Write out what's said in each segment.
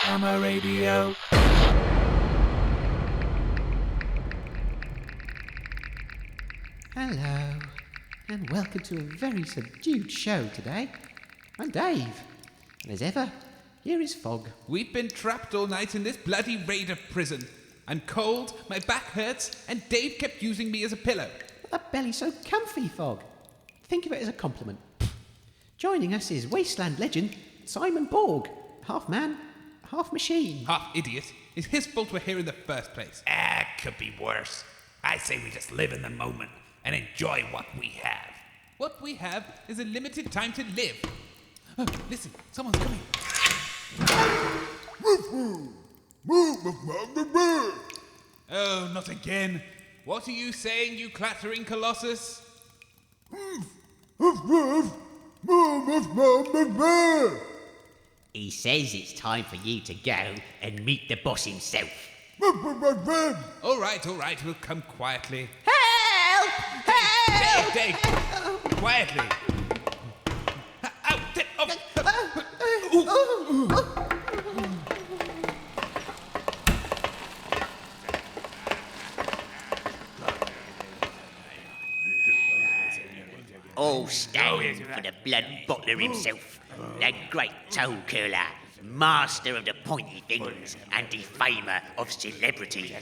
Hammer Radio. Hello, and welcome to a very subdued show today. I'm Dave, and as ever, here is Fog. We've been trapped all night in this bloody raider prison. I'm cold, my back hurts, and Dave kept using me as a pillow. That belly's so comfy, Fog. Think of it as a compliment. Joining us is Wasteland legend Simon Borg, half man, half machine. Half idiot. It's his fault we're here in the first place. Could be worse. I say we just live in the moment and enjoy what we have. What we have is a limited time to live. Oh, listen, someone's coming. Oh, not again. What are you saying, you clattering colossus? He says it's time for you to go and meet the boss himself. All right, we'll come quietly. Help! Help! Dave, quietly. Out! All stand for the blood bottler himself, the great toe curler, master of the pointy things and defamer of celebrities.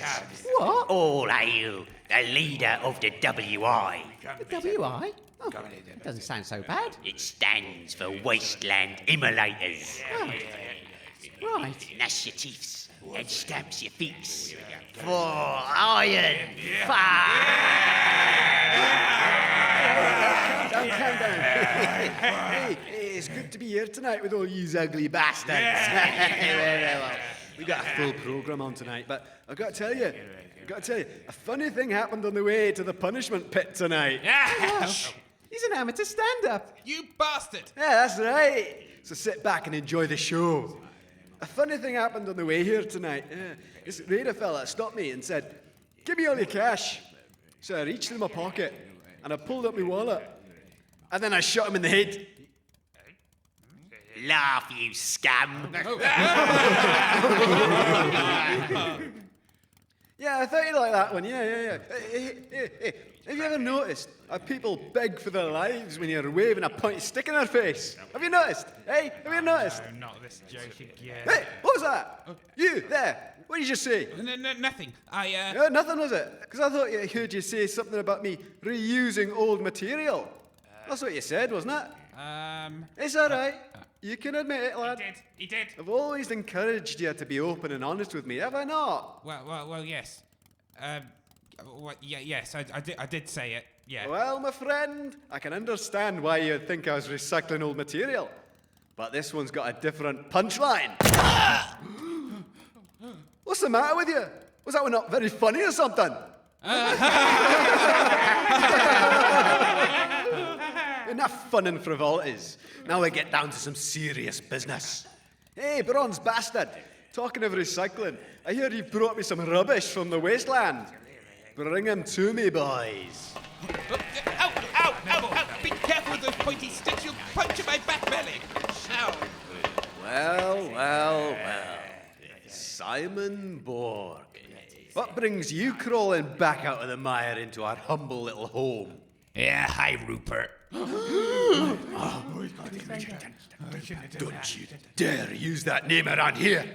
What? All hail the leader of the WI. The WI? Oh, that doesn't sound so bad. It stands for Wasteland Immolators. Oh, right. Gnash your teeth and stamps your feet for iron fire. Calm down. Hey, it's good to be here tonight with all you ugly bastards. Well, we got a full programme on tonight, but I've got to tell you, a funny thing happened on the way to the punishment pit tonight. He's an amateur stand-up. You bastard! Yeah, that's right. So sit back and enjoy the show. A funny thing happened on the way here tonight. This raider fella stopped me and said, "Give me all your cash." So I reached in my pocket and I pulled up my wallet. And then I shot him in the head. Laugh, you scum. Yeah, I thought you'd like that one. Yeah. Hey, have you ever noticed how people beg for their lives when you're waving a pointy stick in their face? Have you noticed? Hey, have you noticed? Oh, not this joke again. Hey, what was that? You, there. What did you just say? Nothing. Nothing, was it? Because I thought I heard you say something about me reusing old material. That's what you said, wasn't it? It's all right. You can admit it, lad. He did. I've always encouraged you to be open and honest with me, have I not? Well, yes. Yes, I did say it, yeah. Well, my friend, I can understand why you'd think I was recycling old material. But this one's got a different punchline. What's the matter with you? Was that one not very funny or something? Enough fun and frivolities. Now we get down to some serious business. Hey, bronze bastard. Talking of recycling, I hear you brought me some rubbish from the wasteland. Bring him to me, boys. Ow! Be careful with those pointy sticks, you'll puncture my back belly. Ow. Well. Simon Borg. What brings you crawling back out of the mire into our humble little home? Yeah, hi, Rupert. Don't you dare use that name around here.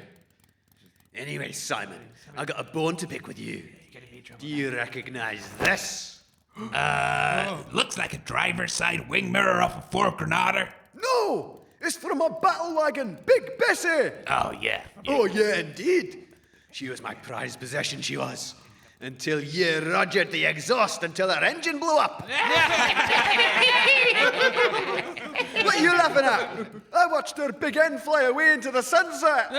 Anyway, Simon, I got a bone to pick with you. Do you recognize this? Looks like a driver's side wing mirror off a Ford Granada. No! It's from a battle wagon, Big Bessie! Oh, yeah. Oh, yeah, indeed. She was my prized possession, she was. Until you rogered the exhaust until her engine blew up. What are you laughing at? I watched her big end fly away into the sunset.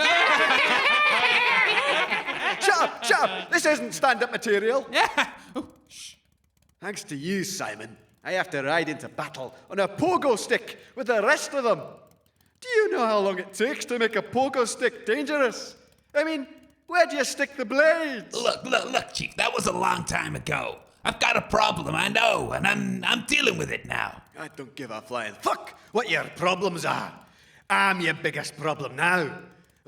Shut up! This isn't stand-up material. Thanks to you, Simon, I have to ride into battle on a pogo stick with the rest of them. Do you know how long it takes to make a pogo stick dangerous? I mean, where do you stick the blades? Look, Chief, that was a long time ago. I've got a problem, I know, and I'm dealing with it now. I don't give a flying fuck what your problems are. I'm your biggest problem now.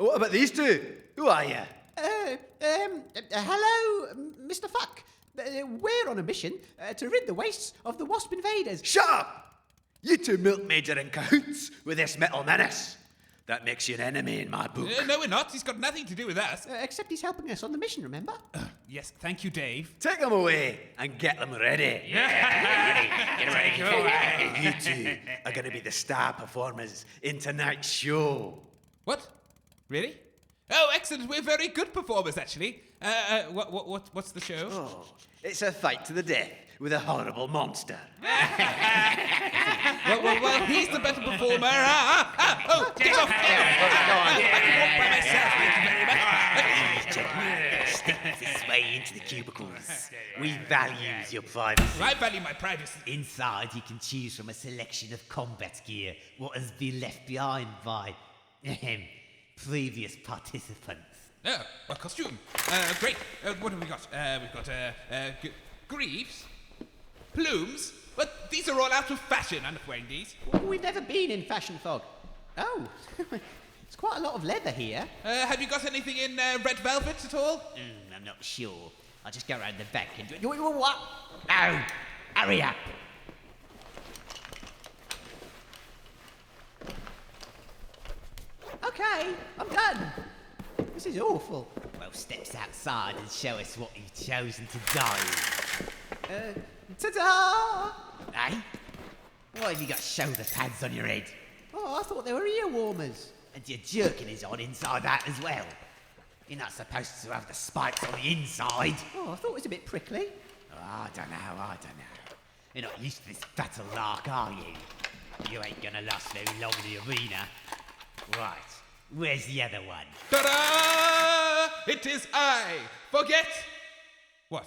What about these two? Who are you? Hello, Mr. Fuck. We're on a mission to rid the wastes of the wasp invaders. Shut up! You two milkmaids are in cahoots with this metal menace. That makes you an enemy in my book. No, we're not. He's got nothing to do with us. Except he's helping us on the mission, remember? Yes, thank you, Dave. Take them away and get them ready. Get ready. You two are going to be the star performers in tonight's show. What? Really? Oh, excellent. We're very good performers, actually. What's the show? Oh, it's a fight to the death with a horrible monster. Well, he's the better performer. Oh, get off! I can walk by myself, thank you very much. Stick this way into the cubicles. We value your privacy. I value my privacy. Inside, you can choose from a selection of combat gear, what has been left behind by previous participants. Oh, a costume. Great. What have we got? We've got greaves, plumes. But these are all out of fashion. I'm not wearing these. We've never been in fashion, Fog. Oh, it's quite a lot of leather here. Have you got anything in red velvet at all? I'm not sure. I'll just go around the back and do... What? No! Hurry up! Okay, I'm done. This is awful. Well, steps outside and show us what you've chosen to do. Ta-da! Eh? Why have you got shoulder pads on your head? Oh, I thought they were ear warmers. And your jerkin is on inside that as well. You're not supposed to have the spikes on the inside. Oh, I thought it was a bit prickly. Oh, I don't know. You're not used to this battle lark, are you? You ain't gonna last very long in the arena. Right, where's the other one? Ta-da! It is I. Forget. What?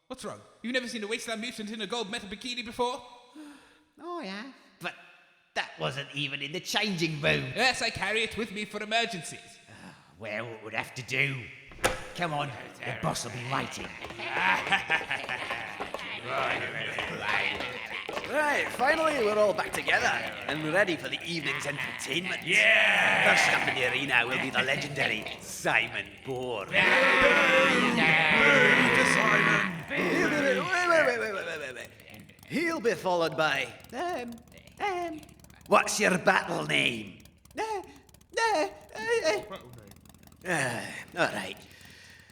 What's wrong? You've never seen a wasteland mutant in a gold metal bikini before? Oh, yeah. But that wasn't even in the changing room. Yes, I carry it with me for emergencies. Well, what would have to do? Come on, the boss will be waiting. Right, finally we're all back together and ready for the evening's entertainment. Yeah! First up in the arena will be the legendary Simon Bohr. Wait. He'll be followed by... What's your battle name? All right.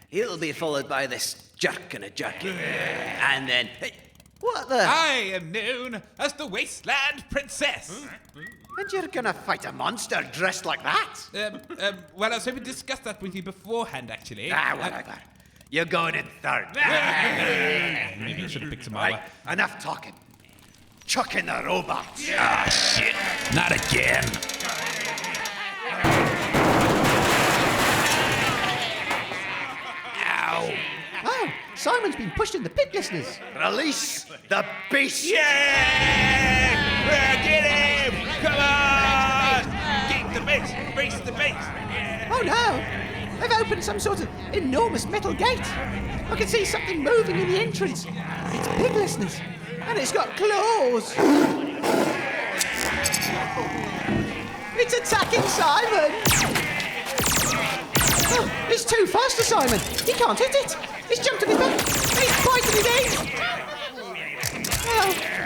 He'll be followed by this jerk and a jerky. And then... Hey, what the... I am known as the Wasteland Princess. And you're gonna fight a monster dressed like that? Well, I was hoping to discuss that with you beforehand, actually. Whatever. You're going in third. Maybe I should have picked some armor. Right, enough talking. Chuck in the robots. Ah, shit. Not again. Ow. Oh, Simon's been pushed in the pit, listeners. Release the beast. Yeah! Get him! Come on! Get the base! Race the base! Oh, no. They've opened some sort of enormous metal gate. I can see something moving in the entrance. It's big, listeners. And it's got claws. It's attacking Simon. Oh, it's too fast for Simon. He can't hit it. He's jumped on his back. And he's biting it in.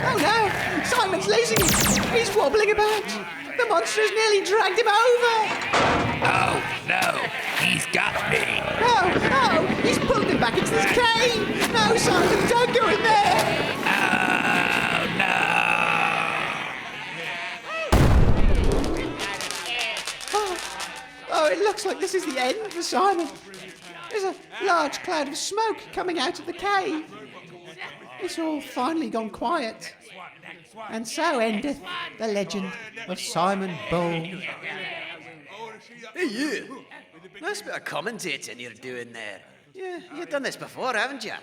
Oh no. Simon's losing it. He's wobbling about. The monster has nearly dragged him over. Oh, no. He's got me. Oh, he's pulled him back into this cave. No, Simon, don't go in there. Oh, no. Oh, it looks like this is the end for Simon. There's a large cloud of smoke coming out of the cave. It's all finally gone quiet. And so endeth the legend of Simon Bull. Hey, you. Nice bit of commentating you're doing there. Yeah, you've done this before, haven't you?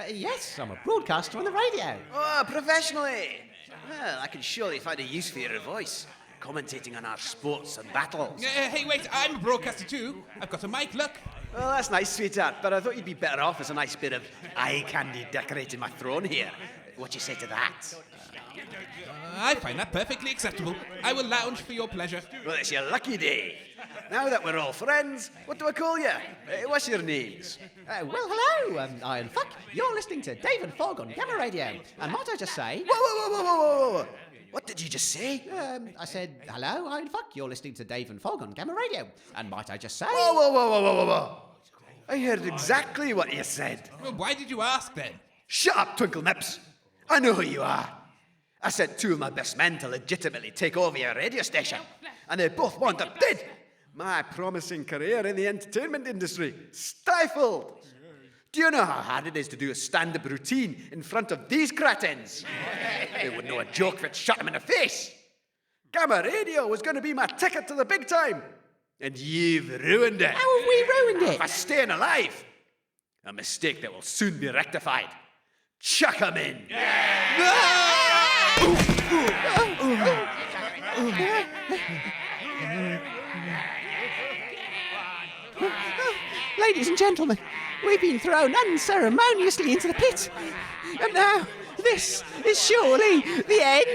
Yes, I'm a broadcaster on the radio. Oh, professionally. Well, I can surely find a use for your voice. Commentating on our sports and battles. Hey, wait, I'm a broadcaster too. I've got a mic, look. Well, that's nice, sweetheart, but I thought you'd be better off as a nice bit of eye candy decorating my throne here. What do you say to that? I find that perfectly acceptable. I will lounge for your pleasure. Well, it's your lucky day. Now that we're all friends, what do I call you? What's your names? Well, hello, Iron Fuck. You're listening to Dave and Fog on Gamma Radio. And might I just say... Whoa. What did you just say? I said, hello, Iron Fuck. You're listening to Dave and Fog on Gamma Radio. And might I just say... Whoa. I heard exactly what you said. Well, why did you ask then? Shut up, Twinkle Nips. I know who you are. I sent 2 of my best men to legitimately take over your radio station, and they both wound up dead. My promising career in the entertainment industry stifled. Do you know how hard it is to do a stand-up routine in front of these cretins? It would know a joke if it shot them in the face. Gamma Radio was going to be my ticket to the big time, and you've ruined it. How have we ruined it? By staying alive. A mistake that will soon be rectified. Chuck 'em in. Ladies and gentlemen, we've been thrown unceremoniously into the pit. And now, this is surely the end.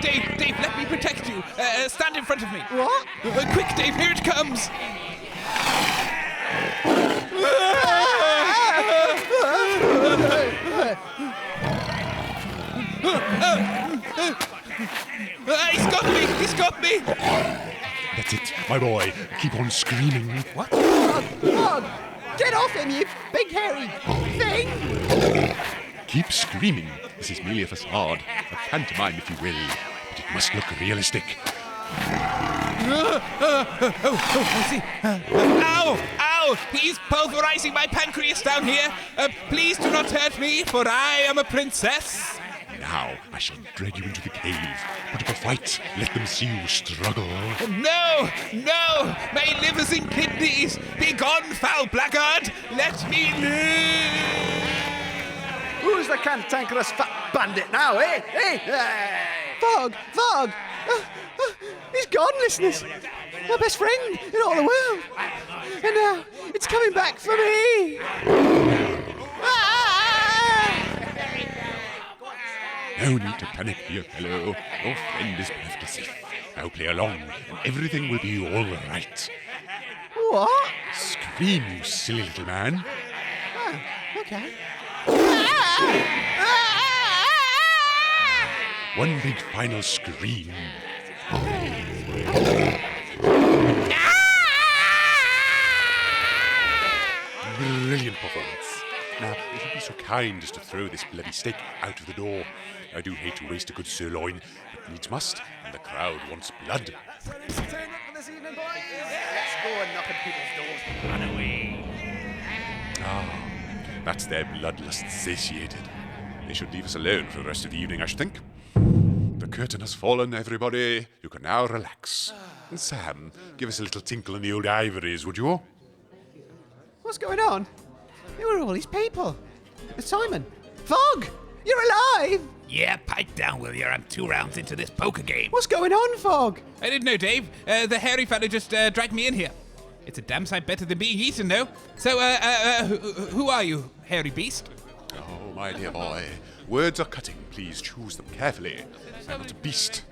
Dave, let me protect you. Stand in front of me. What? Quick, Dave, here it comes. He's got me. That's it, my boy. Keep on screaming. What? Fog! Get off him, you big hairy thing! Keep screaming. This is merely a facade, a pantomime, if you will, but it must look realistic. I see. Ow! He's pulverizing my pancreas down here. Please do not hurt me, for I am a princess. Now I shall drag you into the cave. Put up a fight. Let them see you struggle. No! My livers and kidneys! Begone, foul blackguard! Let me live! Who's the cantankerous fat bandit now, eh? Hey! Fog! He's gone, listeners! My best friend in all the world! And now, it's coming back for me! No need to panic, dear fellow. Your friend is perfectly safe. Now play along, and everything will be all right. What? Scream, you silly little man. Oh, okay. One big final scream. Brilliant performance. Now, if you'd be so kind as to throw this bloody steak out of the door. I do hate to waste a good sirloin, but needs must, and the crowd wants blood. Entertainment for this evening, boys. Let's go and knock on people's doors. Run away. Ah, that's their bloodlust satiated. They should leave us alone for the rest of the evening, I should think. The curtain has fallen, everybody. You can now relax. And Sam, give us a little tinkle in the old ivories, would you? What's going on? Who are all these people? Simon! Fog! You're alive! Yeah, pipe down, will you? I'm 2 rounds into this poker game. What's going on, Fog? I didn't know, Dave. The hairy fella just dragged me in here. It's a damn sight better than being eaten, though. So, who are you, hairy beast? Oh, my dear boy. Words are cutting. Please choose them carefully. I'm not a beast.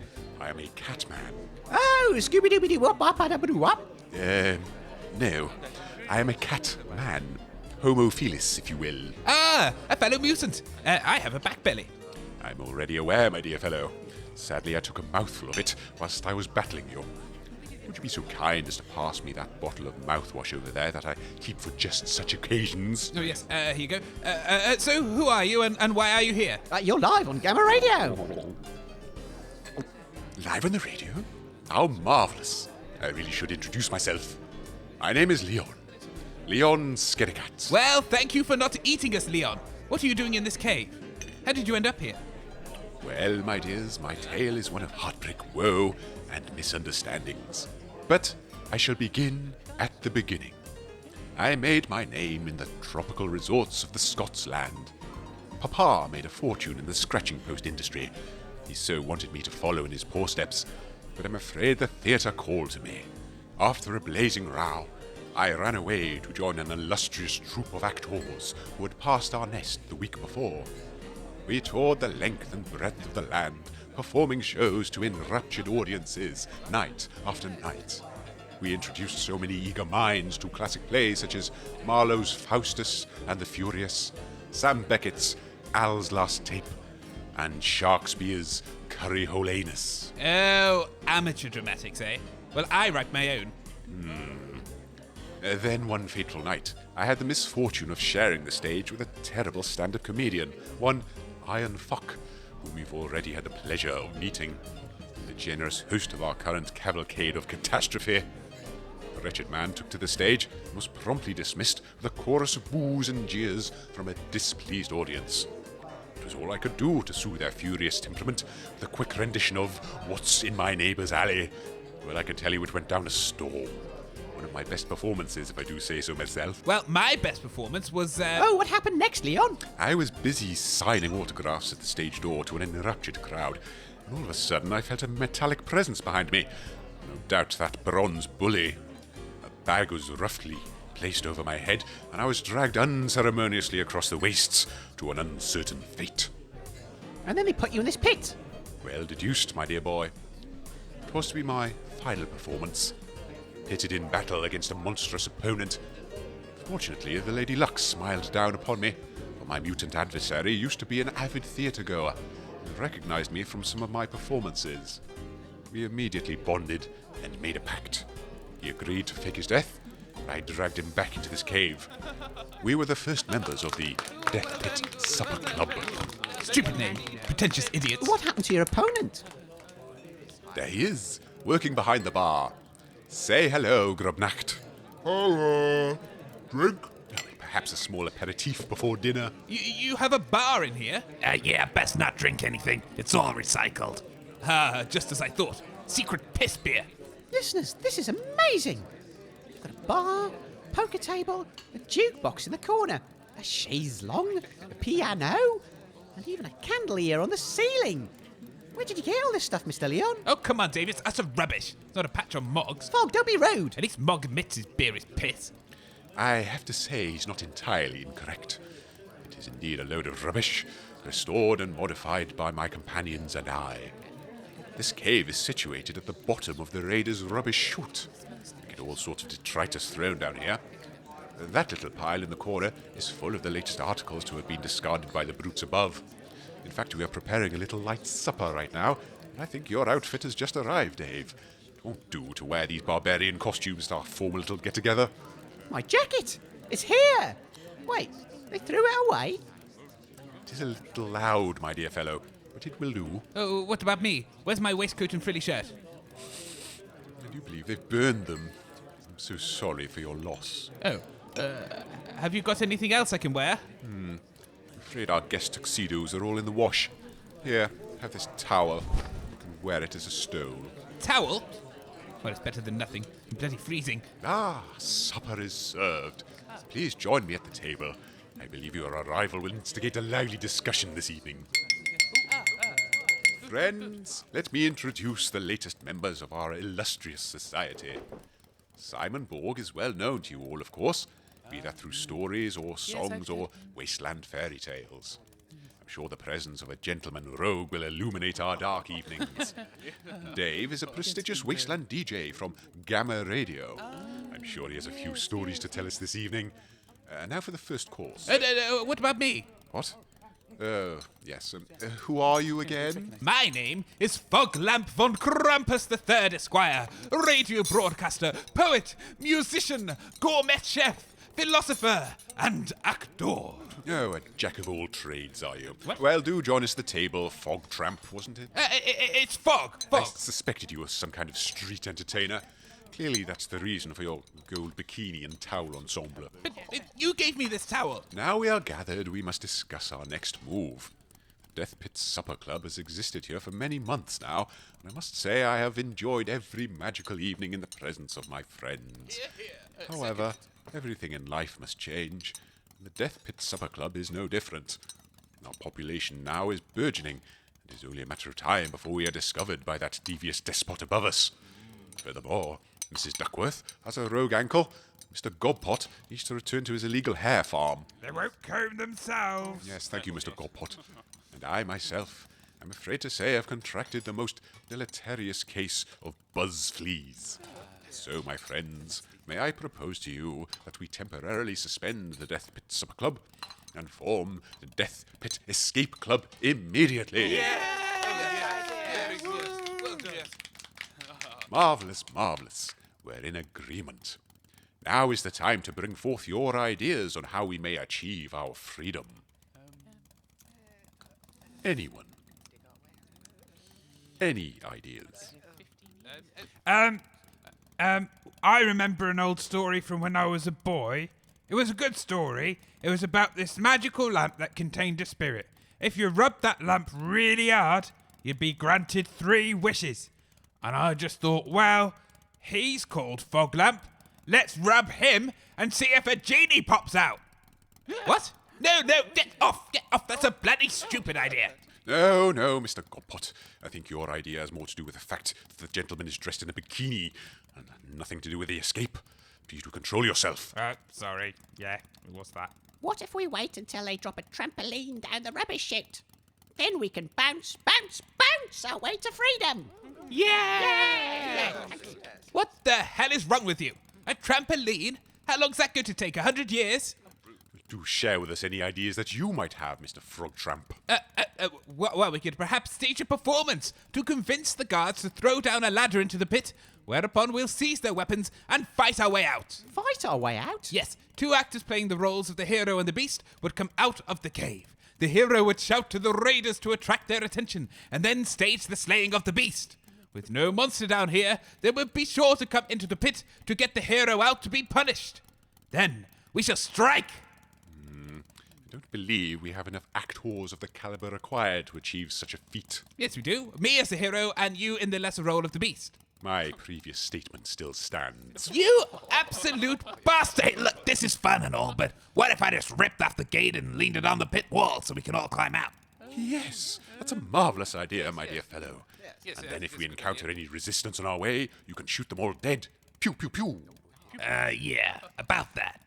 I am a cat man. Oh, Scooby-Dooby-Doo-Wop-Wop-Wop. No. I am a cat man. Homophilus, if you will. Ah, a fellow mutant. I have a back belly. I'm already aware, my dear fellow. Sadly, I took a mouthful of it whilst I was battling you. Would you be so kind as to pass me that bottle of mouthwash over there that I keep for just such occasions? Oh, yes, here you go. So, who are you and why are you here? You're live on Gamma Radio. Live on the radio? How marvellous. I really should introduce myself. My name is Leon. Leon Skerikat. Well, thank you for not eating us, Leon. What are you doing in this cave? How did you end up here? Well, my dears, my tale is one of heartbreak, woe, and misunderstandings. But I shall begin at the beginning. I made my name in the tropical resorts of the Scots land. Papa made a fortune in the scratching post industry. He so wanted me to follow in his paw steps, but I'm afraid the theatre called to me. After a blazing row, I ran away to join an illustrious troupe of actors who had passed our nest the week before. We toured the length and breadth of the land, performing shows to enraptured audiences, night after night. We introduced so many eager minds to classic plays such as Marlowe's Faustus and the Furious, Sam Beckett's Al's Last Tape, and Shakespeare's Curryholanus. Oh, amateur dramatics, eh? Well, I write my own. Then one fateful night, I had the misfortune of sharing the stage with a terrible stand-up comedian, one Iron Fuck, whom we've already had the pleasure of meeting, the generous host of our current cavalcade of catastrophe. The wretched man took to the stage and was promptly dismissed with a chorus of boos and jeers from a displeased audience. It was all I could do to soothe their furious temperament with a quick rendition of What's in My Neighbour's Alley. Well, I can tell you it went down a storm. One of my best performances, if I do say so myself. Well, my best performance was, Oh, what happened next, Leon? I was busy signing autographs at the stage door to an enraptured crowd, and all of a sudden I felt a metallic presence behind me. No doubt that bronze bully. A bag was roughly placed over my head, and I was dragged unceremoniously across the wastes to an uncertain fate. And then they put you in this pit. Well deduced, my dear boy. It was to be my final performance, pitted in battle against a monstrous opponent. Fortunately, the Lady Luck smiled down upon me, for my mutant adversary used to be an avid theatre-goer and recognized me from some of my performances. We immediately bonded and made a pact. He agreed to fake his death, and I dragged him back into this cave. We were the first members of the Death Pit Supper Club. stupid name, pretentious idiots. What happened to your opponent? There he is, working behind the bar. Say hello, Grubnacht. Hello. Drink? Perhaps a small aperitif before dinner. You have a bar in here? Yeah, best not drink anything. It's all recycled. Ah, just as I thought. Secret piss beer. Listeners, this is amazing. You've got a bar, poker table, a jukebox in the corner, a chaise longue, a piano, and even a chandelier on the ceiling. Where did you get all this stuff, Mr. Leon? Oh, come on, David. It's utter rubbish. It's not a patch on Moggs. Fog, don't be rude. At least Mogg admits his beer is piss. I have to say he's not entirely incorrect. It is indeed a load of rubbish, restored and modified by my companions and I. This cave is situated at the bottom of the raiders' rubbish chute. We get all sorts of detritus thrown down here. That little pile in the corner is full of the latest articles to have been discarded by the brutes above. In fact, we are preparing a little light supper right now, and I think your outfit has just arrived, Dave. It won't do to wear these barbarian costumes to our formal little get-together. My jacket! It's here! Wait, they threw it away? It is a little loud, my dear fellow, but it will do. Oh, what about me? Where's my waistcoat and frilly shirt? I do believe they've burned them. I'm so sorry for your loss. Oh, have you got anything else I can wear? I'm afraid our guest tuxedos are all in the wash. Here, have this towel. You can wear it as a stole. Towel? Well, it's better than nothing. I'm bloody freezing. Ah, supper is served. Please join me at the table. I believe your arrival will instigate a lively discussion this evening. Friends, let me introduce the latest members of our illustrious society. Simon Borg is well known to you all, of course, be that through stories or songs or wasteland fairy tales. I'm sure the presence of a gentleman rogue will illuminate our dark evenings. Dave is a prestigious wasteland DJ from Gamma Radio. I'm sure he has a few stories to tell us this evening. Now for the first course. What about me? What? Yes. Who are you again? My name is Foglamp von Krampus III, Esquire, radio broadcaster, poet, musician, gourmet chef, philosopher, and actor. Oh, a jack of all trades, are you? What? Well, do join us at the table. Fog Tramp, wasn't it? It's Fog. I Fog. suspected you were some kind of street entertainer. Clearly, that's the reason for your gold bikini and towel ensemble. But you gave me this towel. Now we are gathered, we must discuss our next move. Death Pit Supper Club has existed here for many months now, and I must say I have enjoyed every magical evening in the presence of my friends. However, everything in life must change, and the Death Pit Supper Club is no different. Our population now is burgeoning, and it is only a matter of time before we are discovered by that devious despot above us. Furthermore, Mrs. Duckworth has a rogue ankle. Mr. Gobpot needs to return to his illegal hair farm. They won't comb themselves. Yes, thank you, Mr. Gobpot. and I myself am afraid to say I've contracted the most deleterious case of buzz fleas. So, my friends, may I propose to you that we temporarily suspend the Death Pit Supper Club and form the Death Pit Escape Club immediately? Marvellous, marvellous. We're in agreement. Now is the time to bring forth your ideas on how we may achieve our freedom. Anyone? Any ideas? I remember an old story from when I was a boy. It was a good story. It was about this magical lamp that contained a spirit. If you rubbed that lamp really hard, you'd be granted 3 wishes. And I just thought, well, he's called Fog Lamp. Let's rub him and see if a genie pops out. What? No, get off. That's a bloody stupid idea. No, Mr. Gompot. I think your idea has more to do with the fact that the gentleman is dressed in a bikini and nothing to do with the escape. Please do control yourself. Sorry. Yeah, what's that? What if we wait until they drop a trampoline down the rubbish chute? Then we can bounce our way to freedom. Yeah! What the hell is wrong with you? A trampoline? How long's that going to take? 100 years? Do share with us any ideas that you might have, Mr. Frog Tramp. Well, we could perhaps stage a performance to convince the guards to throw down a ladder into the pit, whereupon we'll seize their weapons and fight our way out. Fight our way out? Yes, 2 actors playing the roles of the hero and the beast would come out of the cave. The hero would shout to the raiders to attract their attention, and then stage the slaying of the beast. With no monster down here, they would be sure to come into the pit to get the hero out to be punished. Then we shall strike. I don't believe we have enough actors of the caliber required to achieve such a feat. Yes, we do. Me as the hero and you in the lesser role of the beast. My previous statement still stands. You absolute bastard! Hey, look, this is fun and all, but what if I just ripped off the gate and leaned it on the pit wall so we can all climb out? Yes, that's a marvellous idea, my dear fellow. And then if we encounter any resistance on our way, you can shoot them all dead. Pew, pew, pew. Yeah, about that.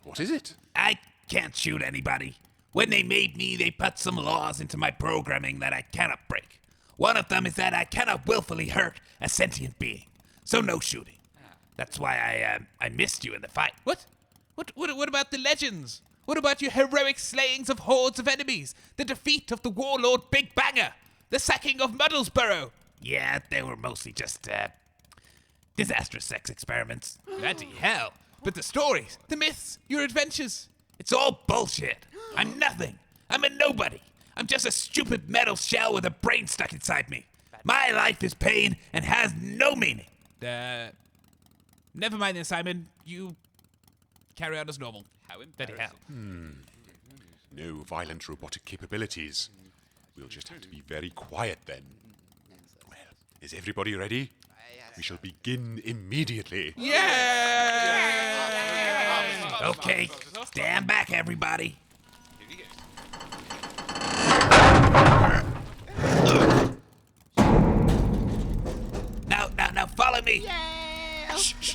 What is it? I can't shoot anybody. When they made me, they put some laws into my programming that I cannot break. One of them is that I cannot willfully hurt a sentient being. So no shooting. That's why I missed you in the fight. What about the legends? What about your heroic slayings of hordes of enemies? The defeat of the warlord Big Banger? The sacking of Muddlesborough? Yeah, they were mostly just, disastrous sex experiments. Bloody hell. But the stories, the myths, your adventures, it's all bullshit. I'm nothing. I'm a nobody. I'm just a stupid metal shell with a brain stuck inside me. My life is pain and has no meaning. Never mind then, Simon. You carry on as normal. How embarrassing. No violent robotic capabilities. We'll just have to be very quiet then. Well, is everybody ready? We shall begin immediately. Yeah! Okay, stand back, everybody. Now, follow me. Yeah. Shh.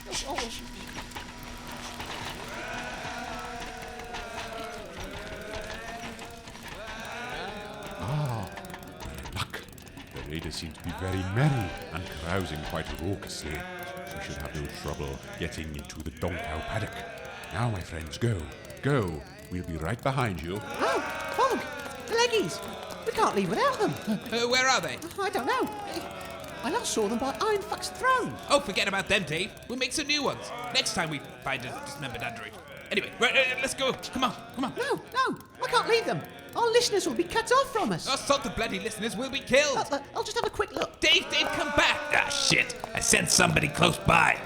Luck. The raiders seem to be very merry and carousing quite raucously. We should have no trouble getting into the Donkow paddock. Now, my friends, go. We'll be right behind you. Oh, Fog! The leggies! We can't leave without them. Where are they? I don't know. I last saw them by Ironfuck's throne. Oh, forget about them, Dave. We'll make some new ones. Next time we find a dismembered android. Anyway, right, let's go. Come on. No, I can't leave them. Our listeners will be cut off from us. Our salt the bloody listeners will be killed. I'll just have a quick look. Dave, come back. Ah, shit. I sent somebody close by.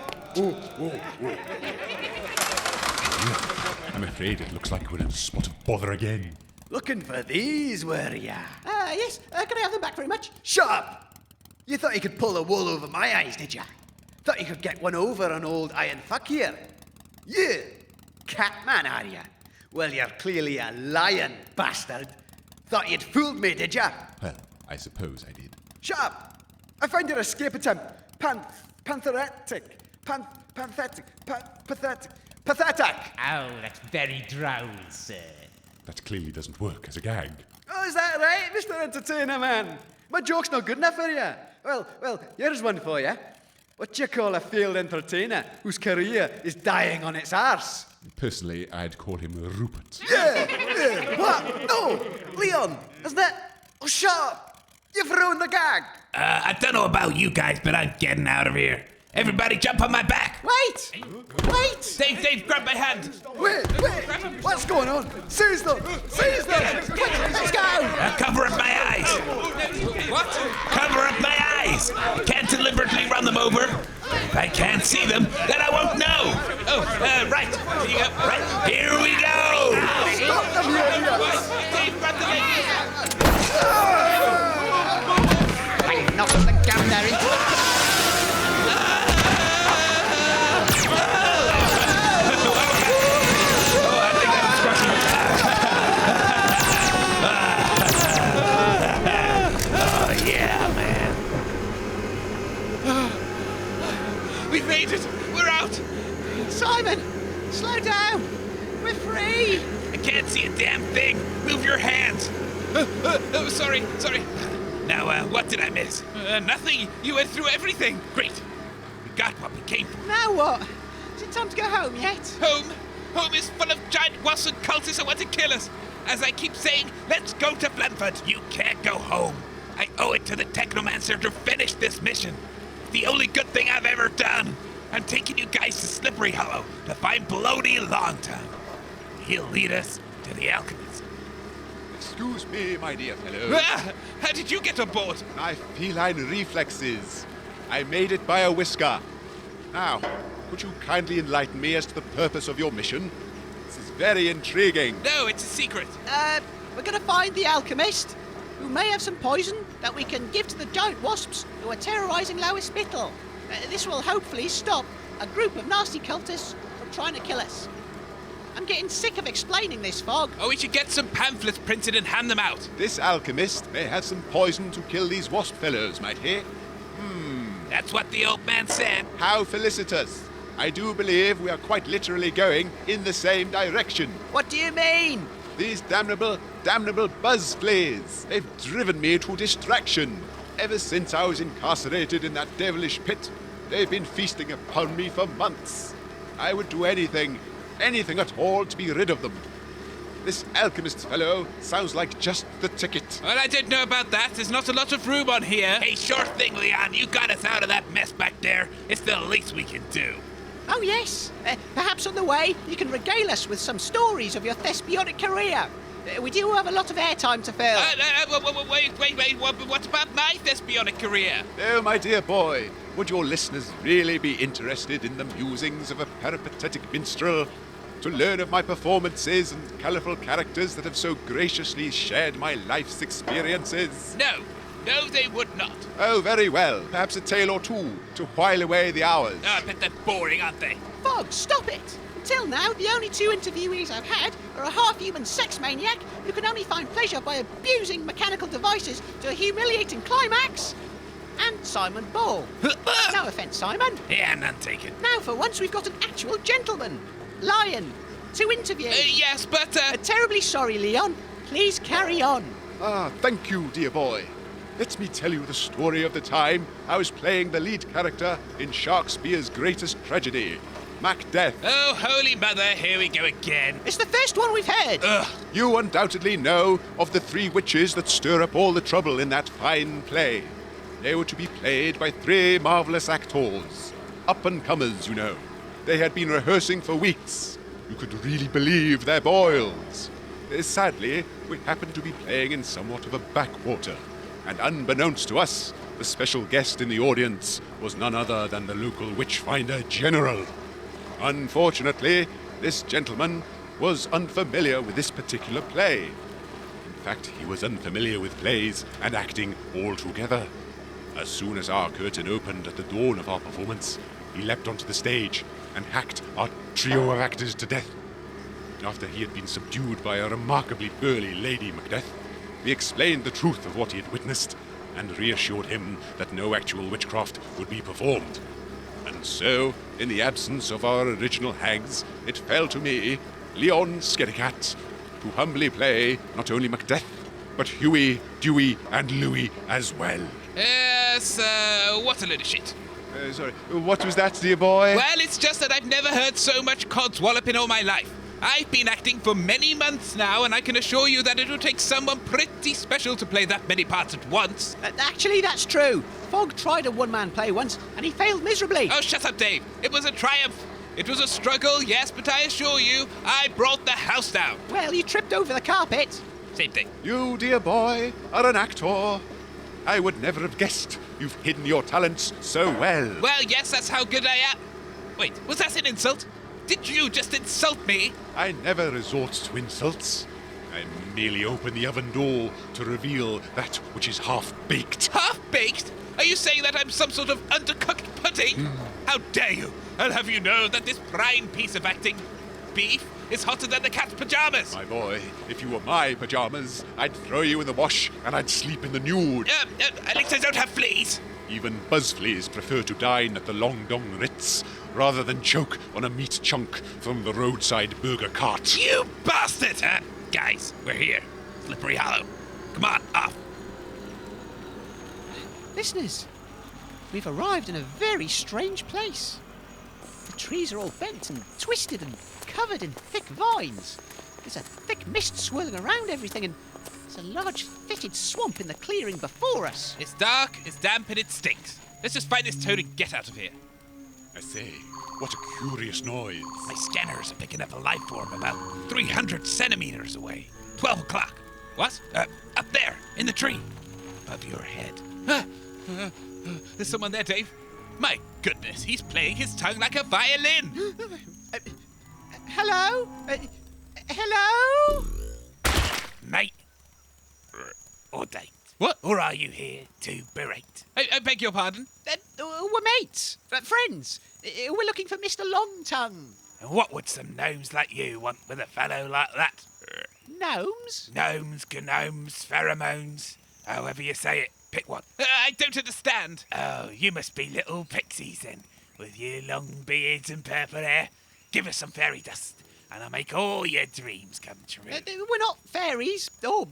I'm afraid it looks like we're in a spot of bother again. Looking for these, were ya? Yes. Can I have them back very much? Shut up! You thought you could pull the wool over my eyes, did ya? Thought you could get one over on old Iron Fuck here? You? Catman, are ya? Well, you're clearly a lying bastard. Thought you'd fooled me, did ya? Well, I suppose I did. Shut up! I find your escape attempt pathetic. Oh, that's very droll, sir. That clearly doesn't work as a gag. Oh, is that right, Mr. Entertainer Man? My joke's not good enough for you. Well, here's one for you. What you call a failed entertainer whose career is dying on its arse? Personally, I'd call him Rupert. Yeah. What? No! Leon, isn't it? Oh, shut up! You've ruined the gag! I don't know about you guys, but I'm getting out of here. Everybody jump on my back! Wait! Dave, grab my hand! Wait! What's going on? Seize them! Quick, Let's go! Cover up my eyes! What? Cover up my eyes! Can't deliberately run them over. If I can't see them, then I won't know. Oh, right. Here you go. Right. Here we go! Stop them, you idiots! Dave, grab the ladies! I knocked the gun there into We made it! We're out! Simon, slow down. We're free. I can't see a damn thing! Move your hands! Sorry. Now, what did I miss? Nothing. You went through everything. Great. We got what we came for. Now what? Is it time to go home yet? Home? Home is full of giant wasps and cultists who want to kill us. As I keep saying, let's go to Blenford. You can't go home. I owe it to the Technomancer to finish this mission. The only good thing I've ever done. I'm taking you guys to Slippery Hollow to find Baloney Longtongue. He'll lead us to the alchemist. Excuse me, my dear fellow. Ah, how did you get aboard? My feline reflexes. I made it by a whisker. Now, could you kindly enlighten me as to the purpose of your mission? This is very intriguing. No, it's a secret. We're gonna find the alchemist, who may have some poison that we can give to the giant wasps who are terrorizing Waspiarchy. This will hopefully stop a group of nasty cultists from trying to kill us. I'm getting sick of explaining this, Fog. Oh, we should get some pamphlets printed and hand them out. This alchemist may have some poison to kill these wasp fellows, might he? That's what the old man said. How felicitous. I do believe we are quite literally going in the same direction. What do you mean? These damnable buzz fleas. They've driven me to distraction. Ever since I was incarcerated in that devilish pit, they've been feasting upon me for months. I would do anything at all to be rid of them. This alchemist fellow sounds like just the ticket. Well, I don't know about that. There's not a lot of room on here. Hey, sure thing, Leon. You got us out of that mess back there. It's the least we can do. Oh, yes. Perhaps on the way you can regale us with some stories of your thespionic career. We do have a lot of airtime to fill. Wait. What about my thespionic career? Oh, my dear boy, would your listeners really be interested in the musings of a peripatetic minstrel? To learn of my performances and colourful characters that have so graciously shared my life's experiences? No, they would not. Oh, very well. Perhaps a tale or two to while away the hours. Oh, I bet they're boring, aren't they? Fog, stop it! Until now, the only two interviewees I've had are a half-human sex maniac who can only find pleasure by abusing mechanical devices to a humiliating climax, and Simon Ball. No offence, Simon. Yeah, none taken. Now, for once, we've got an actual gentleman. Lion, to interview. Yes, but, Terribly sorry, Leon. Please carry on. Ah, thank you, dear boy. Let me tell you the story of the time I was playing the lead character in Shakespeare's greatest tragedy, Macbeth. Oh, holy mother, here we go again. It's the first one we've heard. Ugh. You undoubtedly know of the three witches that stir up all the trouble in that fine play. They were to be played by three marvellous actors. Up-and-comers, you know. They had been rehearsing for weeks. You could really believe their boils. Sadly, we happened to be playing in somewhat of a backwater. And unbeknownst to us, the special guest in the audience was none other than the local witchfinder general. Unfortunately, this gentleman was unfamiliar with this particular play. In fact, he was unfamiliar with plays and acting altogether. As soon as our curtain opened at the dawn of our performance, he leapt onto the stage and hacked our trio of actors to death. After he had been subdued by a remarkably burly Lady Macbeth, we explained the truth of what he had witnessed and reassured him that no actual witchcraft would be performed. And so, in the absence of our original hags, it fell to me, Leon Skerricat, to humbly play not only Macbeth, but Huey, Dewey, and Louie as well. Yes, what a load of shit. Sorry, what was that, dear boy? Well, it's just that I've never heard so much codswallop in all my life. I've been acting for many months now, and I can assure you that it will take someone pretty special to play that many parts at once. Actually, that's true. Fogg tried a one-man play once, and he failed miserably. Oh, shut up, Dave. It was a triumph. It was a struggle, yes, but I assure you, I brought the house down. Well, you tripped over the carpet. Same thing. You, dear boy, are an actor. I would never have guessed you've hidden your talents so well. Well, yes, that's how good I am. Wait, was that an insult? Did you just insult me? I never resort to insults. I merely open the oven door to reveal that which is half-baked. Half-baked? Are you saying that I'm some sort of undercooked pudding? How dare you? I'll have you know that this prime piece of acting, beef, is hotter than the cat's pajamas. My boy, if you were my pajamas, I'd throw you in the wash and I'd sleep in the nude. At least I don't have fleas. Even buzzfleas prefer to dine at the Long Dong Ritz rather than choke on a meat chunk from the roadside burger cart. You bastard! Guys, we're here. Slippery Hollow. Come on, off. Listeners, we've arrived in a very strange place. The trees are all bent and twisted and covered in thick vines. There's a thick mist swirling around everything, and there's a large fetid swamp in the clearing before us. It's dark, it's damp, and it stinks. Let's just find this toad and get out of here. I say, what a curious noise. My scanners are picking up a life form about 300 centimeters away. 12 o'clock. What? Up there, in the tree. Above your head. There's someone there, Dave. My goodness, he's playing his tongue like a violin. Hello? Hello? Mate. Or date. What? Or are you here to berate? I beg your pardon? We're mates, friends. We're looking for Mr. Longtongue. And what would some gnomes like you want with a fellow like that? Gnomes? Gnomes, gnomes, pheromones, however you say it. Pick one. I don't understand. Oh, you must be little pixies then, with your long beards and purple hair. Give us some fairy dust, and I'll make all your dreams come true. We're not fairies or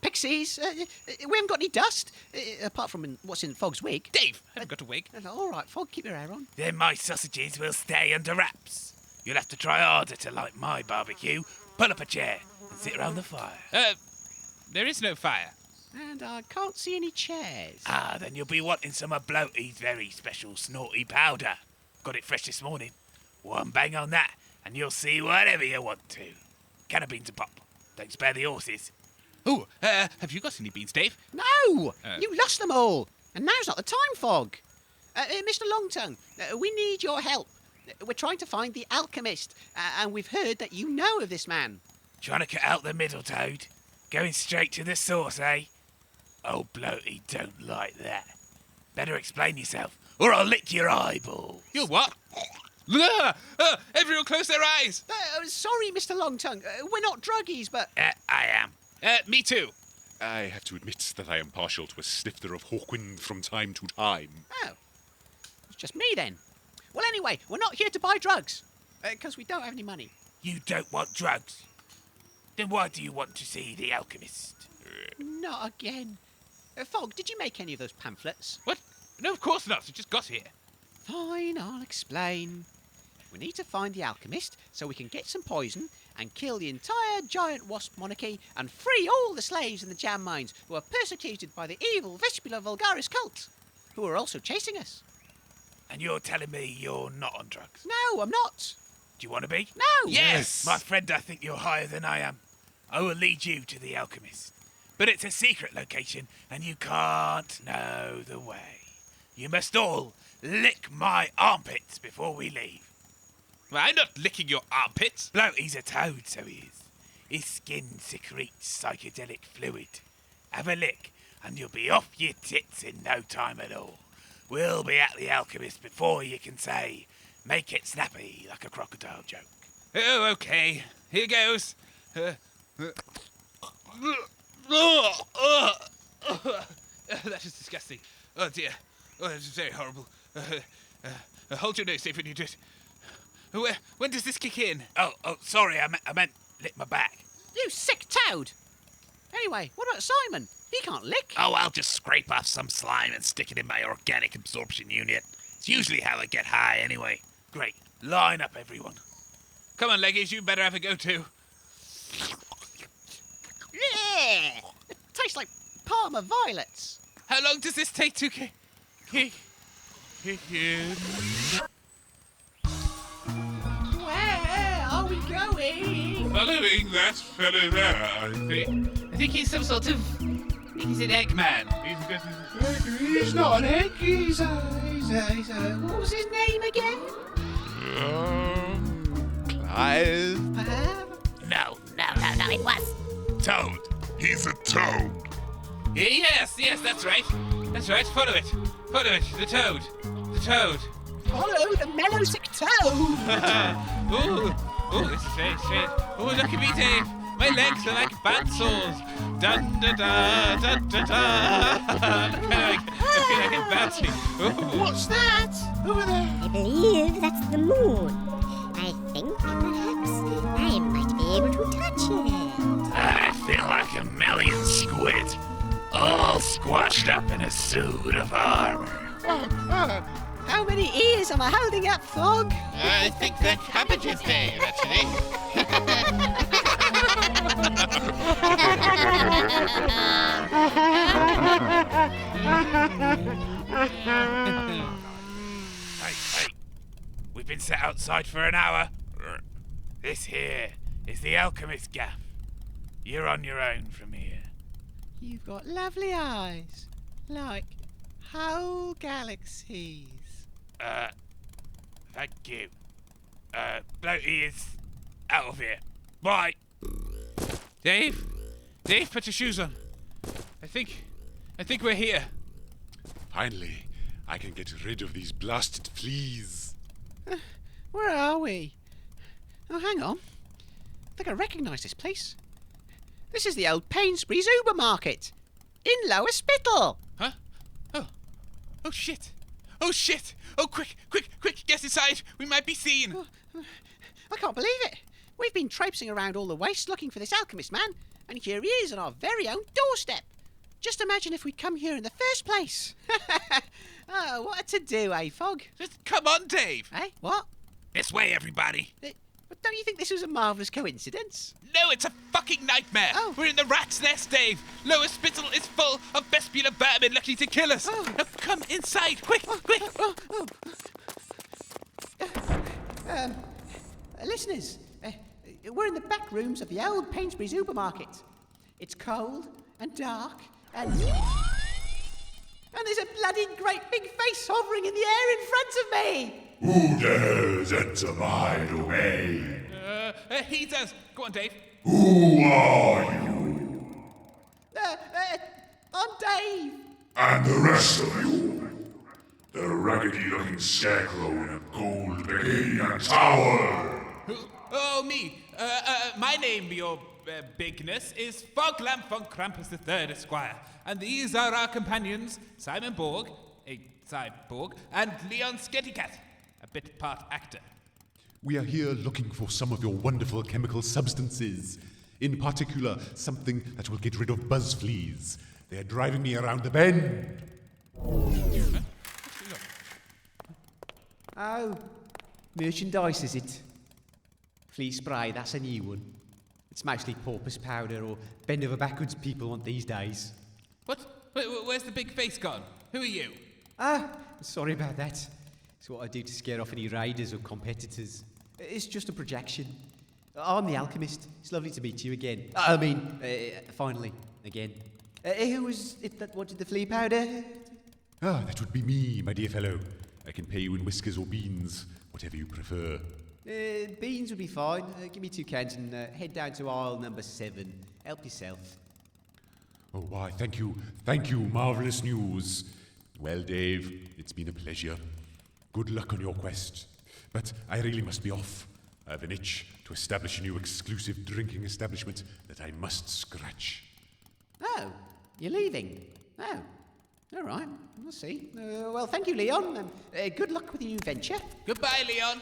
pixies. We haven't got any dust, apart from what's in Fogg's wig. Dave, I haven't got a wig. All right, Fogg, keep your hair on. Then my sausages will stay under wraps. You'll have to try harder to like my barbecue. Pull up a chair and sit around the fire. There is no fire. And I can't see any chairs. Ah, then you'll be wanting some of Bloaty's very special snorty powder. Got it fresh this morning. One bang on that, and you'll see whatever you want to. Can of beans a pop. Don't spare the horses. Oh, have you got any beans, Dave? No! You lost them all. And now's not the time, Fogg. Mr. Longtongue, we need your help. We're trying to find the alchemist, and we've heard that you know of this man. Trying to cut out the middle, Toad? Going straight to the source, eh? Oh, Bloaty don't like that. Better explain yourself, or I'll lick your eyeball. You what? Everyone close their eyes. Sorry, Mr. Longtongue. We're not druggies, but... I am. Me too. I have to admit that I am partial to a snifter of Hawkwind from time to time. Oh. It's just me, then. Well, anyway, we're not here to buy drugs, because we don't have any money. You don't want drugs? Then why do you want to see the alchemist? Not again. Fogg, did you make any of those pamphlets? What? No, of course not. I just got here. Fine, I'll explain. We need to find the alchemist so we can get some poison and kill the entire giant wasp monarchy and free all the slaves in the jam mines who are persecuted by the evil Vespula Vulgaris cult, who are also chasing us. And you're telling me you're not on drugs? No, I'm not. Do you want to be? No! Yes! My friend, I think you're higher than I am. I will lead you to the alchemist. But it's a secret location, and you can't know the way. You must all lick my armpits before we leave. Well, I'm not licking your armpits. Bloaty's a toad, so he is. His skin secretes psychedelic fluid. Have a lick, and you'll be off your tits in no time at all. We'll be at the alchemist before you can say, make it snappy like a crocodile joke. Oh, okay. Here goes. That is disgusting. Oh, dear. Oh, that is very horrible. Hold your nose, Dave, when you do it. When does this kick in? Oh, sorry, I meant lick my back. You sick toad! Anyway, what about Simon? He can't lick. Oh, I'll just scrape off some slime and stick it in my organic absorption unit. It's usually how I get high anyway. Great. Line up, everyone. Come on, Leggies, you better have a go too. Yeah! It tastes like Parma violets. How long does this take to get... Where are we going? Following that fellow there, I think he's some sort of... He's an Eggman. He's not an egg. He's a... What was his name again? Clive? No. No, it was. Toad. He's a toad. Yes, that's right. That's right. Follow it. The toad. Follow the mellow sick toad. Ooh, this is strange. Ooh, look at me, Dave. My legs are like bandsaws. Dun da da, dun da da. I feel like a batsy. What's that? Over there. I believe that's the moon. I think perhaps I might be able to touch it. I feel like a million squid, all squashed up in a suit of armor. How many ears am I holding up, Fog? I think they're cabbages, Dave, actually. Hey, we've been set outside for an hour. This here is the alchemist gaff. You're on your own from here. You've got lovely eyes, like whole galaxies. Thank you. Bloaty is out of here. Bye. Dave, put your shoes on. I think we're here. Finally, I can get rid of these blasted fleas. Where are we? Oh, hang on. I think I recognise this place. This is the old Painsbury's Ubermarket in Lower Spittle. Huh? Oh shit! Oh, quick, get inside. We might be seen. I can't believe it. We've been traipsing around all the waste looking for this alchemist man, and here he is on our very own doorstep. Just imagine if we'd come here in the first place. Oh, what a to-do, eh, Fog? Just come on, Dave. Eh, what? This way, everybody. But don't you think this was a marvellous coincidence? No, it's a fucking nightmare. Oh. We're in the rat's nest, Dave. Lower Spittle is full of Vespula vermin looking to kill us. Oh. Now come inside, quick. Listeners, we're in the back rooms of the old Painsbury's Ubermarket. It's cold and dark and there's a bloody great big face hovering in the air in front of me. Who dares enter my domain? He does. Go on, Dave. Who are you? I'm Dave. And the rest of you? The raggedy-looking scarecrow in a gold Bacchadian tower. Oh, me. My name, your bigness, is Foglamp von Krampus III, Esquire. And these are our companions, Simon Borg, a cyborg, and Leon Skettycat, a bit part actor. We are here looking for some of your wonderful chemical substances. In particular, something that will get rid of buzz fleas. They are driving me around the bend. Oh, merchandise, is it? Flea spray, that's a new one. It's mostly porpoise powder or bend over backwards people want these days. What? Where's the big face gone? Who are you? Sorry about that. It's what I do to scare off any raiders or competitors. It's just a projection. I'm the alchemist. It's lovely to meet you again. Finally, again. Who was it that wanted the flea powder? That would be me, my dear fellow. I can pay you in whiskers or beans, whatever you prefer. Beans would be fine. Give me 2 cans and head down to aisle number 7. Help yourself. Oh, why, thank you, marvellous news. Well, Dave, it's been a pleasure. Good luck on your quest. But I really must be off. I have an itch to establish a new exclusive drinking establishment that I must scratch. Oh, you're leaving? Oh, all right, we'll see. Well, thank you, Leon. Good luck with your new venture. Goodbye, Leon.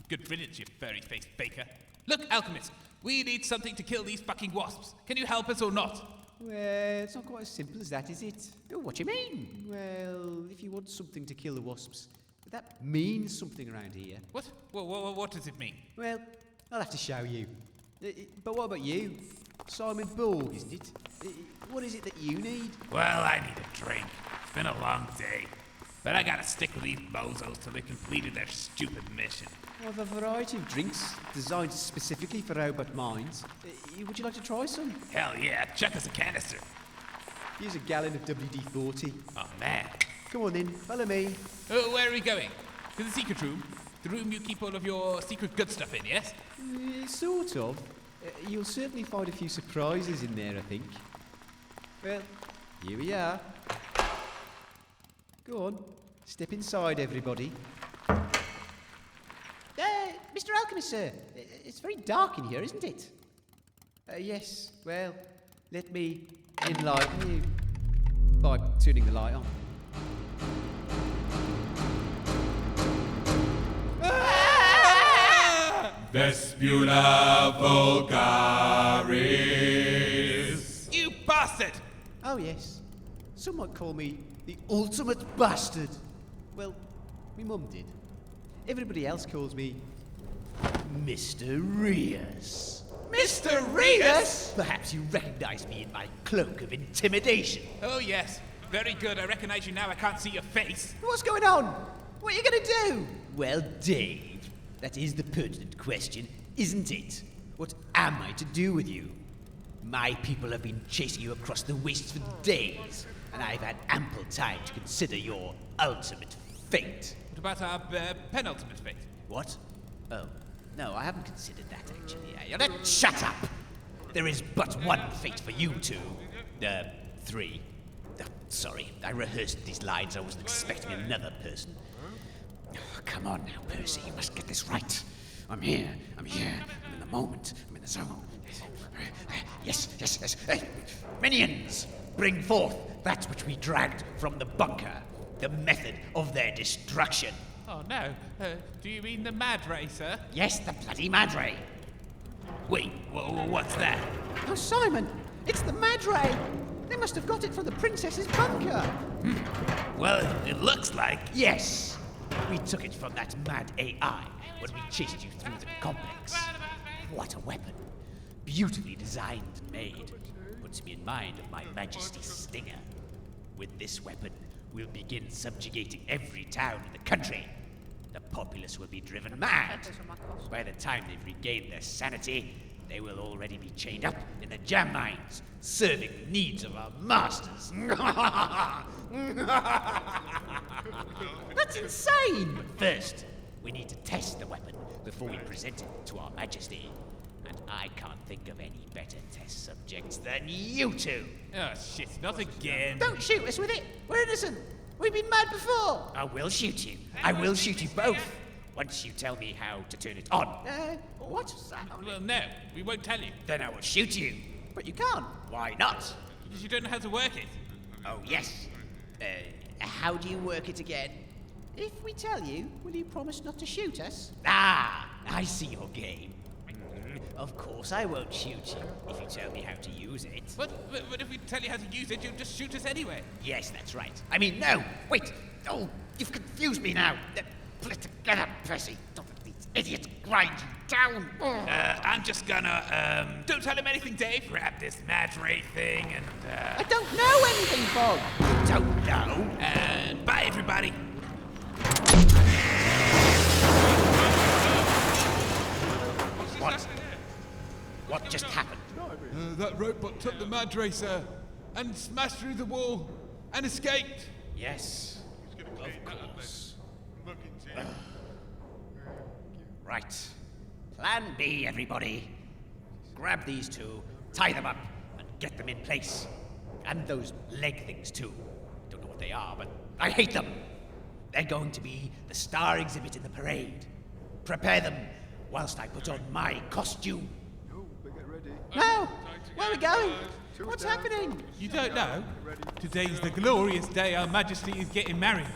Good riddance, you furry-faced baker. Look, alchemist, We need something to kill these fucking wasps. Can you help us or not? Well, it's not quite as simple as that, is it? Oh, what do you mean? Well, if you want something to kill the wasps, that means something around here. What? What does it mean? Well, I'll have to show you. But what about you? Simon Borg, isn't it? What is it that you need? Well, I need a drink. It's been a long day. But I gotta stick with these bozos till they've completed their stupid mission. I have a variety of drinks designed specifically for robot minds. Would you like to try some? Hell yeah, chuck us a canister. Here's a gallon of WD-40. Oh, man. Come on then, follow me. Oh, where are we going? To the secret room? The room you keep all of your secret good stuff in, yes? Sort of. You'll certainly find a few surprises in there, I think. Well, here we are. Go on, step inside, everybody. Mr. Alchemist, sir, it's very dark in here, isn't it? Yes, well, let me enlighten you by turning the light on. Vespula Vulgaris. You bastard! Oh, yes. Some might call me the ultimate bastard. Well, my mum did. Everybody else calls me Mr. Rias. Mr. Regus! Perhaps you recognize me in my cloak of intimidation. Oh, yes. Very good. I recognize you now. I can't see your face. What's going on? What are you going to do? Well, Dave, that is the pertinent question, isn't it? What am I to do with you? My people have been chasing you across the wastes for days, and I've had ample time to consider your ultimate fate. What about our penultimate fate? What? Oh, no, I haven't considered that, actually. Shut up! There is but one fate for you two. Three. Sorry, I rehearsed these lines. I wasn't expecting another person. Oh, come on now, Percy. You must get this right. I'm here. I'm in the moment. I'm in the zone. Yes. Hey, minions! Bring forth that which we dragged from the bunker. The method of their destruction. Oh, no. Do you mean the Mad Ray, sir? Yes, the bloody Mad Ray. Wait, what's that? Oh, Simon, it's the Mad Ray. They must have got it from the princess's bunker. Well, it looks like... Yes! We took it from that mad AI when we chased you through the complex. What a weapon. Beautifully designed and made. Puts me in mind of my Majesty's Stinger. With this weapon, we'll begin subjugating every town in the country. The populace will be driven mad. By the time they've regained their sanity, they will already be chained up in the jam mines, serving the needs of our masters. That's insane! But first, we need to test the weapon before we present it to our Majesty. And I can't think of any better test subjects than you two. Oh, shit, not again. Don't shoot us with it. We're innocent. We've been mad before. I will shoot you. I will shoot you both. Once you tell me how to turn it on. What? Well, no, we won't tell you. Then I will shoot you. But you can't. Why not? Because you don't know how to work it. Oh, yes. How do you work it again? If we tell you, will you promise not to shoot us? Ah, I see your game. Of course I won't shoot you if you tell me how to use it. But if we tell you how to use it, you'll just shoot us anyway. Yes, that's right. I mean, no, wait. Oh, you've confused me now. Pull it together, Percy. Don't let these idiots grind you down. I'm just gonna, don't tell him anything, Dave. Grab this Mad Ray thing and, I don't know anything, Bob. Don't know. And bye, everybody. What just happened? That robot took the Mad Ray, sir, and smashed through the wall and escaped. Yes, of course. Right. Plan B, everybody. Grab these two, tie them up, and get them in place. And those leg things, too. Don't know what they are, but I hate them. They're going to be the star exhibit in the parade. Prepare them whilst I put on my costume. No! Where are we going? What's happening? You don't know? Today's the glorious day Our Majesty is getting married.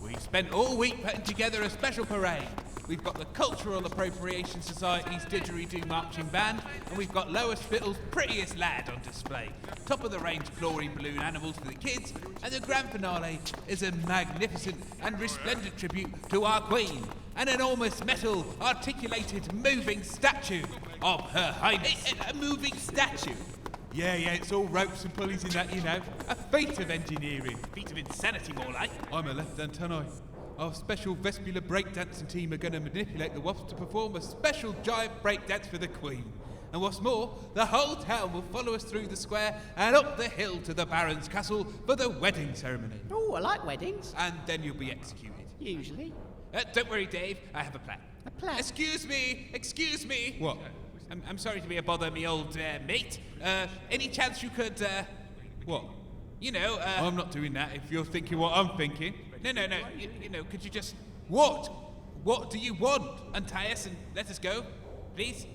We've spent all week putting together a special parade. we've got the Cultural Appropriation Society's Didgeridoo Marching Band, and we've got Lower Spital's prettiest lad on display. Top of the range glory balloon animals for the kids, and the grand finale is a magnificent and resplendent tribute to our Queen, an enormous metal articulated moving statue of Her Highness. A moving statue? Yeah, it's all ropes and pulleys in that, you know. A feat of engineering. Feat of insanity, more like. I'm a left antennae. Our special Vespula breakdancing team are going to manipulate the wasps to perform a special giant breakdance for the Queen. And what's more, the whole town will follow us through the square and up the hill to the Baron's castle for the wedding ceremony. Oh, I like weddings. And then you'll be executed. Usually. Don't worry, Dave. I have a plan. A plan? Excuse me. What? I'm sorry to be a bother, me old mate. Any chance you could, what? You know, I'm not doing that if you're thinking what I'm thinking. No. You know, could you just... What? What do you want? Untie us and let us go, please?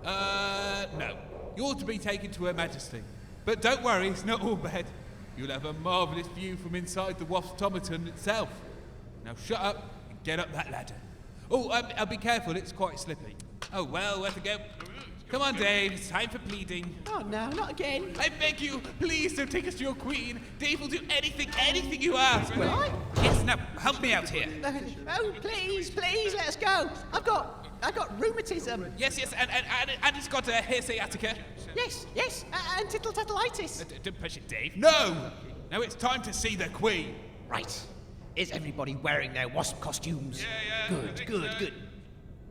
No. You ought to be taken to Her Majesty. But don't worry, it's not all bad. You'll have a marvellous view from inside the Wastomaton itself. Now shut up and get up that ladder. Oh, I'll be careful, it's quite slippy. Oh, well, where to go? Come on, Dave, it's time for pleading. Oh, no, not again. I beg you, please don't take us to your queen. Dave will do anything you ask. Will I? Yes, now, help me out here. Oh, please, let us go. I've got rheumatism. Yes, and it's got hair sciatica. Yes, and tittle-tattleitis. Don't push it, Dave. No! Now it's time to see the queen. Right. Is everybody wearing their wasp costumes? Yeah. Good.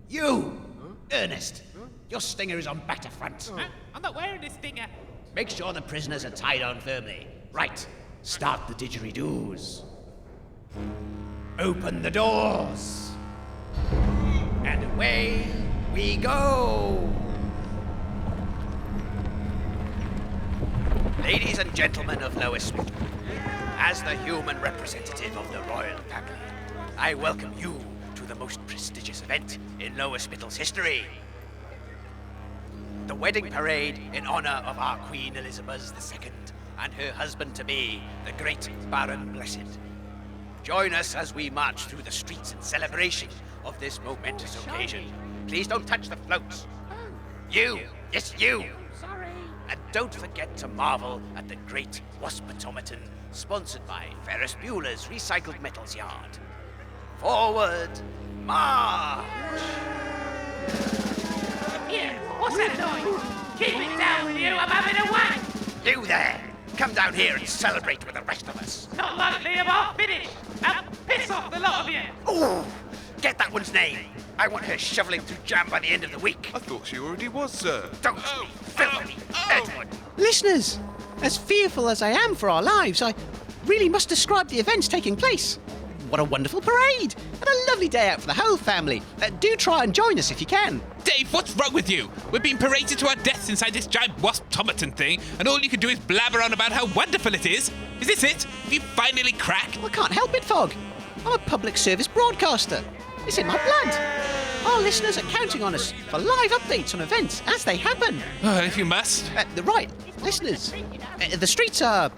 You! Ernest! Your stinger is on back to front. I'm not wearing a stinger. Make sure the prisoners are tied on firmly. Right. Start the didgeridoos. Open the doors. And away we go! Ladies and gentlemen of Lower Spital, as the human representative of the royal family, I welcome you to the most prestigious event in Lower Spital's history. The wedding parade in honor of our Queen Elizabeth II and her husband-to-be, the great Baron Blessed. Join us as we march through the streets in celebration of this momentous occasion. Please don't touch the floats. You! Yes, you! Sorry. And don't forget to marvel at the great Waspatomaton, sponsored by Vespula's Recycled Metals Yard. Forward, march! Here, what's that noise? Keep it down with you, I'm having a whack! You there! Come down here and celebrate with the rest of us. Not likely I'm half finished. Now, piss off, the lot of you! Ooh! Get that one's name. I want her shoveling through jam by the end of the week. I thought she already was, sir. Don't be filthy, Edward. Listeners, as fearful as I am for our lives, I really must describe the events taking place. What a wonderful parade! And a lovely day out for the whole family. Do try and join us if you can. Dave, what's wrong with you? We're being paraded to our deaths inside this giant Wastomaton thing, and all you can do is blabber on about how wonderful it is. Is this it? Have you finally cracked? I can't help it, Fogg. I'm a public service broadcaster. It's in my blood. Our listeners are counting on us for live updates on events as they happen. If you must. Right, listeners. The streets are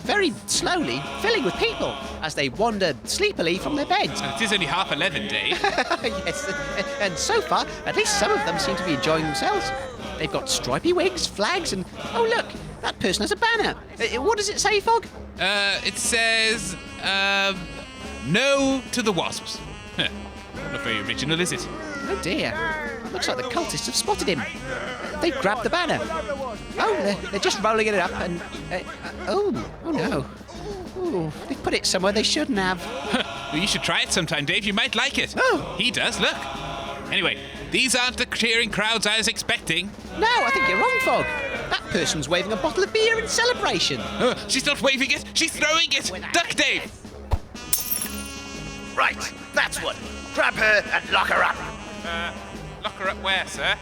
very slowly filling with people as they wander sleepily from their beds. It is only 11:30, Dave. Yes, and so far, at least some of them seem to be enjoying themselves. They've got stripy wigs, flags, and oh look, that person has a banner. What does it say, Fogg? It says, no to the wasps. Huh. Not very original, is it? Oh dear. Looks like the cultists have spotted him. They've grabbed the banner. Oh, they're just rolling it up and... oh no. Ooh, they put it somewhere they shouldn't have. Well, you should try it sometime, Dave. You might like it. Oh. He does, look. Anyway, these aren't the cheering crowds I was expecting. No, I think you're wrong, Fogg. That person's waving a bottle of beer in celebration. She's not waving it, she's throwing it. Duck, Dave. Right, that's one. Grab her and lock her up. Lock her up where, sir?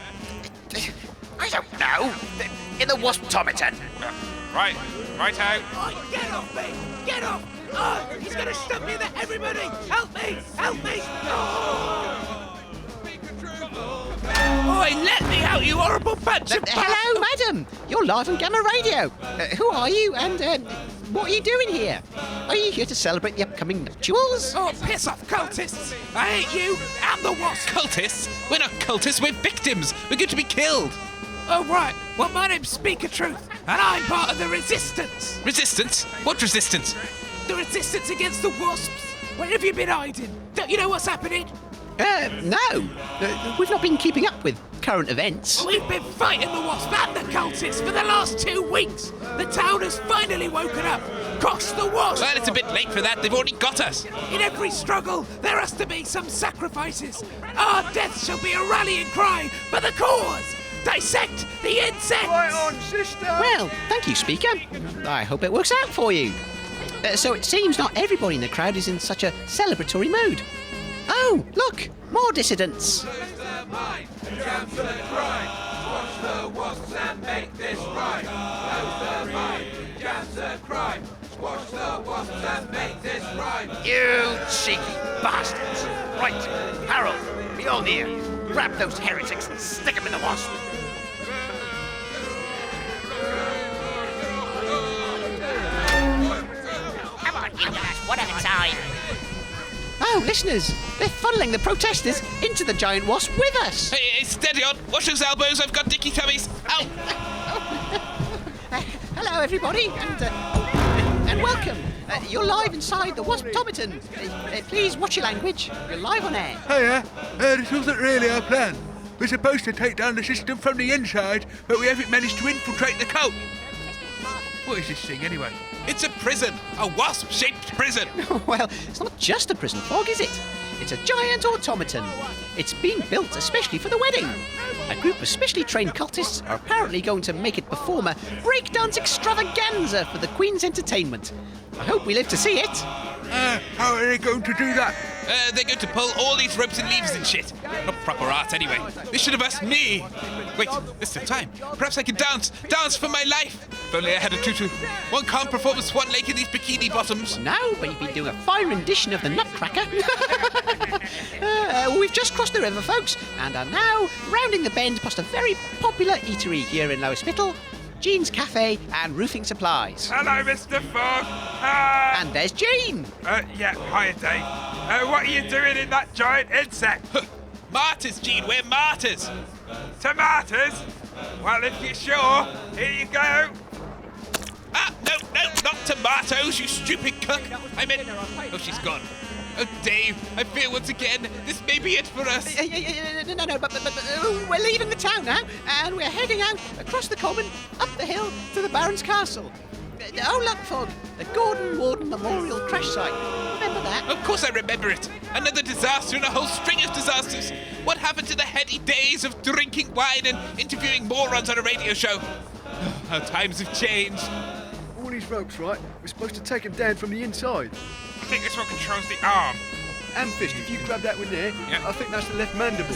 I don't know. In the Waspatomaton. Right out. Oh, get off me! Get off! Oh, he's gonna stump me in the... Everybody! Help me! Help me! Oh! Oi, let me out, you horrible bunch of... Hello, madam. You're live on Gamma Radio. Who are you and what are you doing here? Are you here to celebrate the upcoming nuptials? Oh, piss off, cultists! I hate you and the wasp! Cultists? We're not cultists, we're victims! We're going to be killed! Oh, right. Well, my name's Speaker Truth, and I'm part of the Resistance. Resistance? What resistance? The resistance against the wasps. Where have you been hiding? Don't you know what's happening? No. We've not been keeping up with current events. We've been fighting the wasp and the cultists for the last 2 weeks. The town has finally woken up. Cross the wasp! Well, it's a bit late for that. They've already got us. In every struggle, there has to be some sacrifices. Our death shall be a rallying cry for the cause. Dissect the insects! Right on, sister! Well, thank you, Speaker. I hope it works out for you. So it seems not everybody in the crowd is in such a celebratory mood. Oh, look! More dissidents! You cheeky bastards! Right, Harold, Mjolnir, grab those heretics and stick them in the wasp. Come on, you guys, one at a time. Oh, listeners, they're funneling the protesters into the giant wasp with us. Hey, steady on. Watch those elbows. I've got dicky tummies. Ow! Hello, everybody, and welcome. You're live inside the Wasp-tomaton. Please watch your language. You're live on air. Hiya. This wasn't really our plan. We're supposed to take down the system from the inside, but we haven't managed to infiltrate the cult. What is this thing, anyway? It's a prison. A wasp-shaped prison. Well, it's not just a prison fog, is it? It's a giant automaton. It's been built especially for the wedding. A group of specially trained cultists are apparently going to make it perform a breakdance extravaganza for the Queen's entertainment. I hope we live to see it. How are they going to do that? They're going to pull all these ropes and leaves and shit. Not proper art, anyway. They should have asked me. Wait, there's still time. Perhaps I can dance for my life. If only I had a tutu. One can't perform a Swan Lake in these bikini bottoms. No, but you've been doing a fine rendition of the Nutcracker. We've just crossed the river, folks, and are now rounding the bend past a very popular eatery here in Waspiarchy, Jean's Cafe and Roofing Supplies. Hello, Mr. Fogg. And there's Jean. Yeah, hiya, Dave. What are you doing in that giant insect? Martyrs, Jean, we're martyrs. Tomatoes? Well, if you're sure, here you go. Ah, no, not tomatoes, you stupid cook. I meant... Oh, she's gone. Oh, Dave, I fear once again, this may be it for us. No, but we're leaving the town now, and we're heading out across the common, up the hill to the Baron's castle. Oh, look, Fogg, the Gordon Warden Memorial crash site. Remember that? Of course I remember it. Another disaster in a whole string of disasters. What happened to the heady days of drinking wine and interviewing morons on a radio show? How times have changed. All these ropes, right? We're supposed to take them down from the inside. I think this one controls the arm. Amethyst, if you grab that one there, Yeah. I think that's the left mandible.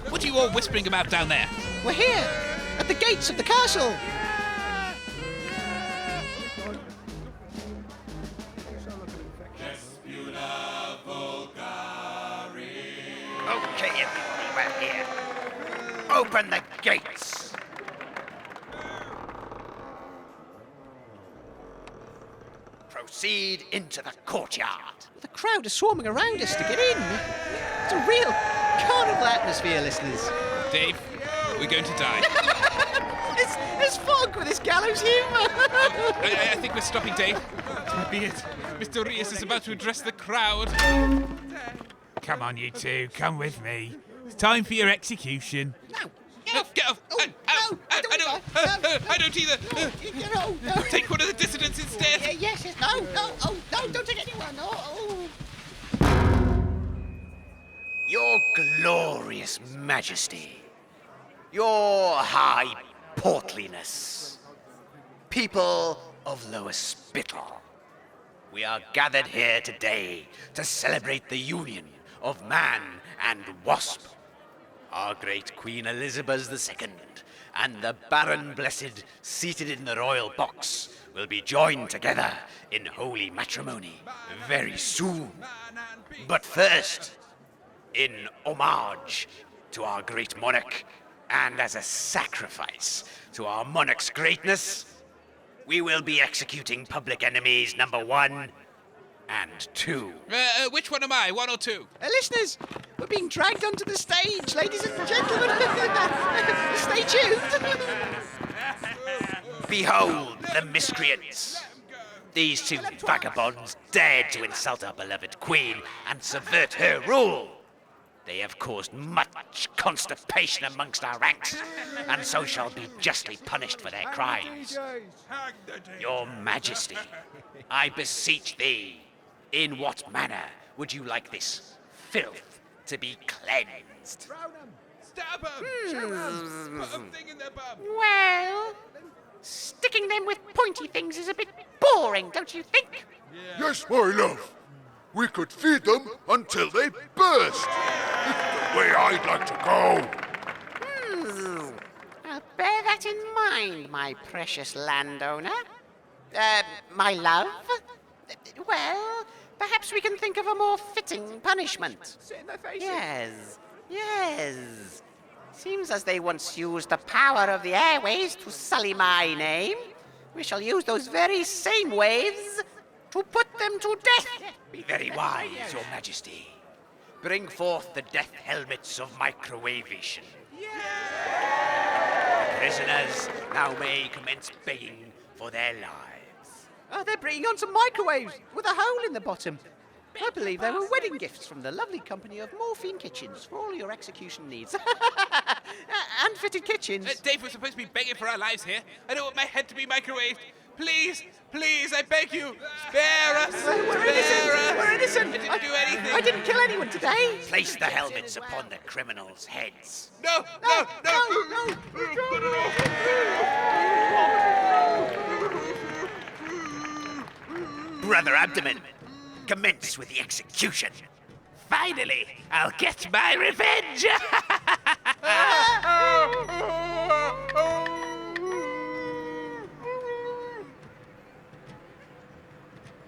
What are you all whispering about down there? We're here, at the gates of the castle. Okay, everybody, we're here. Open the gates. Proceed into the courtyard. The crowd is swarming around us to get in. It's a real carnival atmosphere, listeners. Dave, we're going to die. It's Fogg with his gallows humour. I think we're stopping, Dave. That might be it. Mr. Rios is about to address the crowd. Come on, you two, come with me. It's time for your execution. No, Get off! I don't either! No. Take one of the dissidents instead! Yes, no, don't take anyone. Oh. Your glorious majesty, your high portliness, people of Waspiarchy, we are gathered here today to celebrate the union of man and wasp. Our great Queen Elizabeth II and the Baron Blessed, seated in the royal box, will be joined together in holy matrimony very soon. But first, in homage to our great monarch and as a sacrifice to our monarch's greatness, we will be executing public enemies number 1 and 2. Which one am I, 1 or 2? Listeners, we're being dragged onto the stage, ladies and gentlemen. Stay tuned. Behold the miscreants. These 2 vagabonds dared to insult our beloved queen and subvert her rule. They have caused much constipation amongst our ranks, and so shall be justly punished for their crimes. Your Majesty, I beseech thee, in what manner would you like this filth to be cleansed? Stab them! Put a thing in their bum! Well, sticking them with pointy things is a bit boring, don't you think? Yes, my love. We could feed them until they burst. The way I'd like to go. I'll bear that in mind, my precious landowner. My love? Well, perhaps we can think of a more fitting punishment. Sit in their faces. Yes. Seems as they once used the power of the airways to sully my name. We shall use those very same waves to put them to death. Be very wise, Your Majesty. Bring forth the death helmets of microwavation. Prisoners now may commence begging for their lives. Oh, they're bringing on some microwaves with a hole in the bottom. I believe they were wedding gifts from the lovely company of Morphine Kitchens for all your execution needs. And fitted kitchens. Dave, we're supposed to be begging for our lives here. I don't want my head to be microwaved. Please, please, I beg you, spare us. We're innocent. We're innocent. I didn't do anything. I didn't kill anyone today. Place the helmets upon the criminals' heads. No. Brother Abdomen, commence with the execution. Finally, I'll get my revenge.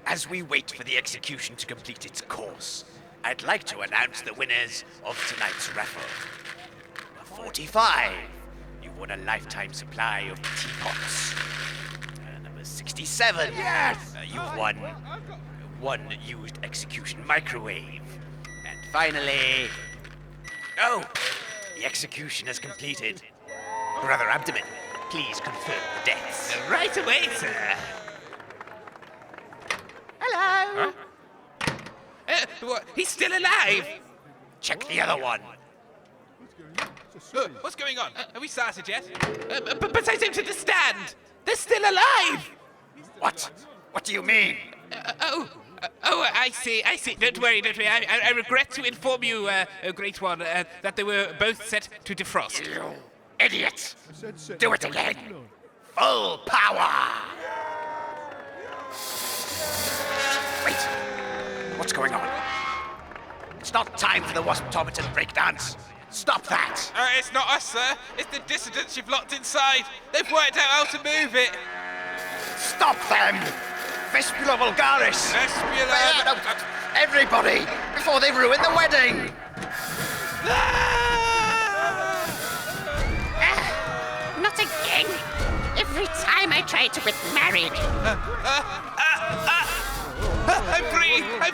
As we wait for the execution to complete its course, I'd like to announce the winners of tonight's raffle. Number 45, you won a lifetime supply of teapots. Number 67, you won one used execution microwave. And finally, the execution is completed. Brother Abdomen, please confirm the deaths. Right away, sir. Hello. What? He's still alive. Check the other one. What's going on? Have we started yet? But I don't understand. They're still alive. What? What do you mean? I see. Don't worry. I regret to inform you, Great One, that they were both set to defrost. You idiot! Do it again! Full power! Wait! What's going on? It's not time for the Waspiarchy breakdance! Stop that! It's not us, sir. It's the dissidents you've locked inside. They've worked out how to move it. Stop them! Vespula Vulgaris! Vespula... Everybody! Before they ruin the wedding! Not again. Every time I try to get married. I'm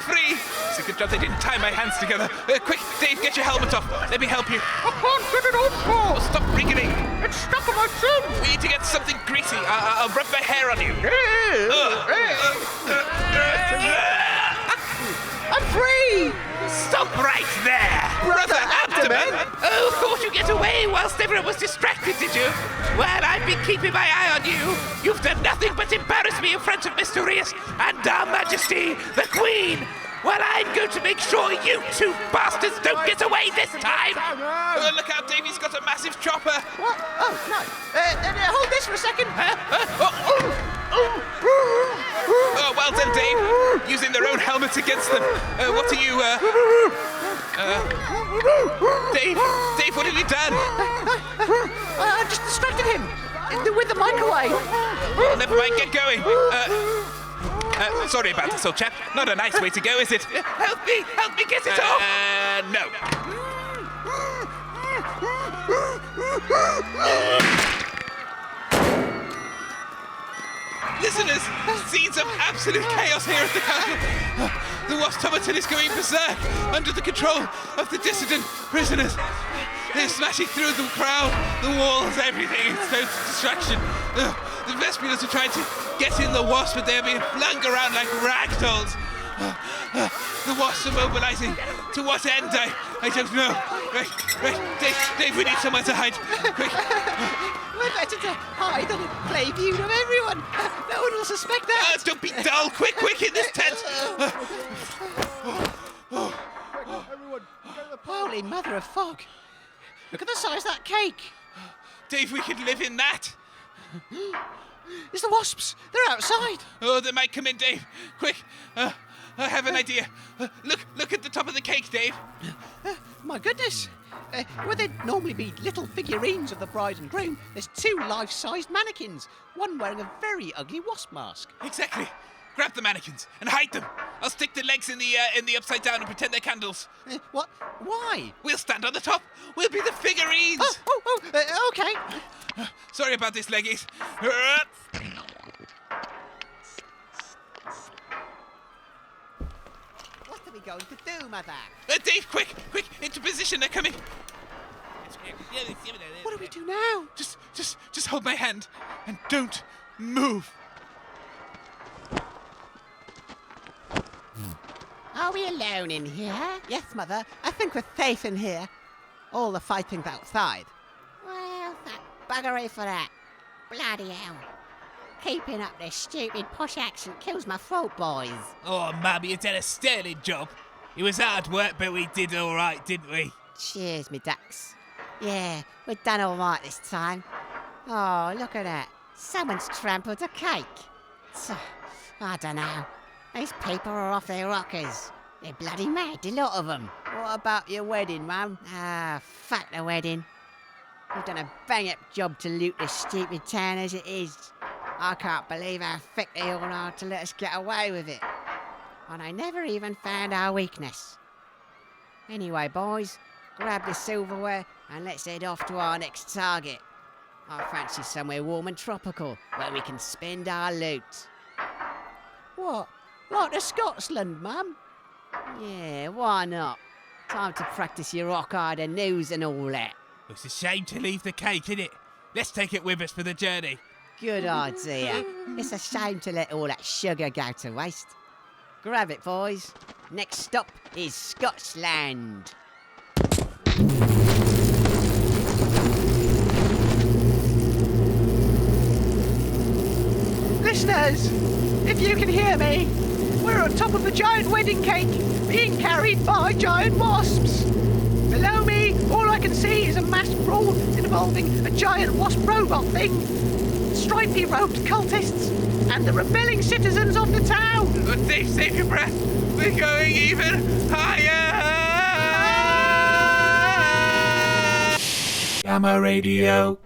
free! It's a good job they didn't tie my hands together. Quick, Dave, get your helmet off. Let me help you. I can't get it off, Paul. Stop wriggling. It's stuck on my chin. We need to get something greasy. I'll rub my hair on you. I'm free! Stop right there! Brother Abdomen! Oh, thought you'd get away whilst everyone was distracted, did you? Well, I've been keeping my eye on you. You've done nothing but embarrass me in front of Mr. Rias and Our Majesty, the Queen. Well, I'm going to make sure you two bastards don't get away this time. Look out, Davey's got a massive chopper. What? Oh, no. Hold this for a second. Oh, well done, Dave. Using their own helmets against them. What are you, Dave, what have you done? I just distracted him with the microwave. Oh, never mind, get going. Sorry about this, old chap. Not a nice way to go, is it? Help me get it off. No. scenes of absolute chaos here at the castle. The Wastomaton is going berserk under the control of the dissident prisoners. They're smashing through the crowd, the walls, everything. It's total destruction. The Vespilas are trying to get in the Wasp, but they're being flung around like ragdolls. The Wasps are mobilizing. To what end? I don't know. Right, Dave, we need somewhere to hide. Quick. We're better to hide in plain view of everyone. No one will suspect that. Don't be dull. Quick, in this tent. Holy mother of fog. Look at the size of that cake. Dave, we could live in that. It's the Wasps. They're outside. Oh, they might come in, Dave. Quick. I have an idea. Look at the top of the cake, Dave. My goodness. Where there'd normally be little figurines of the bride and groom, there's 2 life-sized mannequins, one wearing a very ugly wasp mask. Exactly. Grab the mannequins and hide them. I'll stick the legs in the upside down and pretend they're candles. What? Why? We'll stand on the top. We'll be the figurines. Okay. Sorry about this, leggies. What are we going to do, Mother? Dave, quick, into position. They're coming. What do we do now? Just hold my hand and don't move. Are we alone in here? Yes, Mother. I think we're safe in here. All the fighting's outside. Well, that buggery for that. Bloody hell. Keeping up this stupid posh accent kills my throat, boys. Oh, Mummy, you did a sterling job. It was hard work, but we did all right, didn't we? Cheers, me ducks. Yeah, we've done all right this time. Oh, look at that. Someone's trampled a cake. I don't know. These people are off their rockers. They're bloody mad, a lot of them. What about your wedding, Mum? Ah, fuck the wedding. We've done a bang-up job to loot this stupid town as it is. I can't believe how thick they all are to let us get away with it. And I never even found our weakness. Anyway, boys, grab the silverware and let's head off to our next target. I fancy somewhere warm and tropical where we can spend our loot. What? Like to Scotland, Mum? Yeah, why not? Time to practice your rock harder news and all that. It's a shame to leave the cake, isn't it? Let's take it with us for the journey. Good idea. It's a shame to let all that sugar go to waste. Grab it, boys. Next stop is Scotland. Listeners, if you can hear me, we're on top of a giant wedding cake being carried by giant wasps. Below me, all I can see is a mass brawl involving a giant wasp robot thing, stripy robed cultists, and the rebelling citizens of the town. But Dave, save your breath. We're going even higher. Gamma Radio.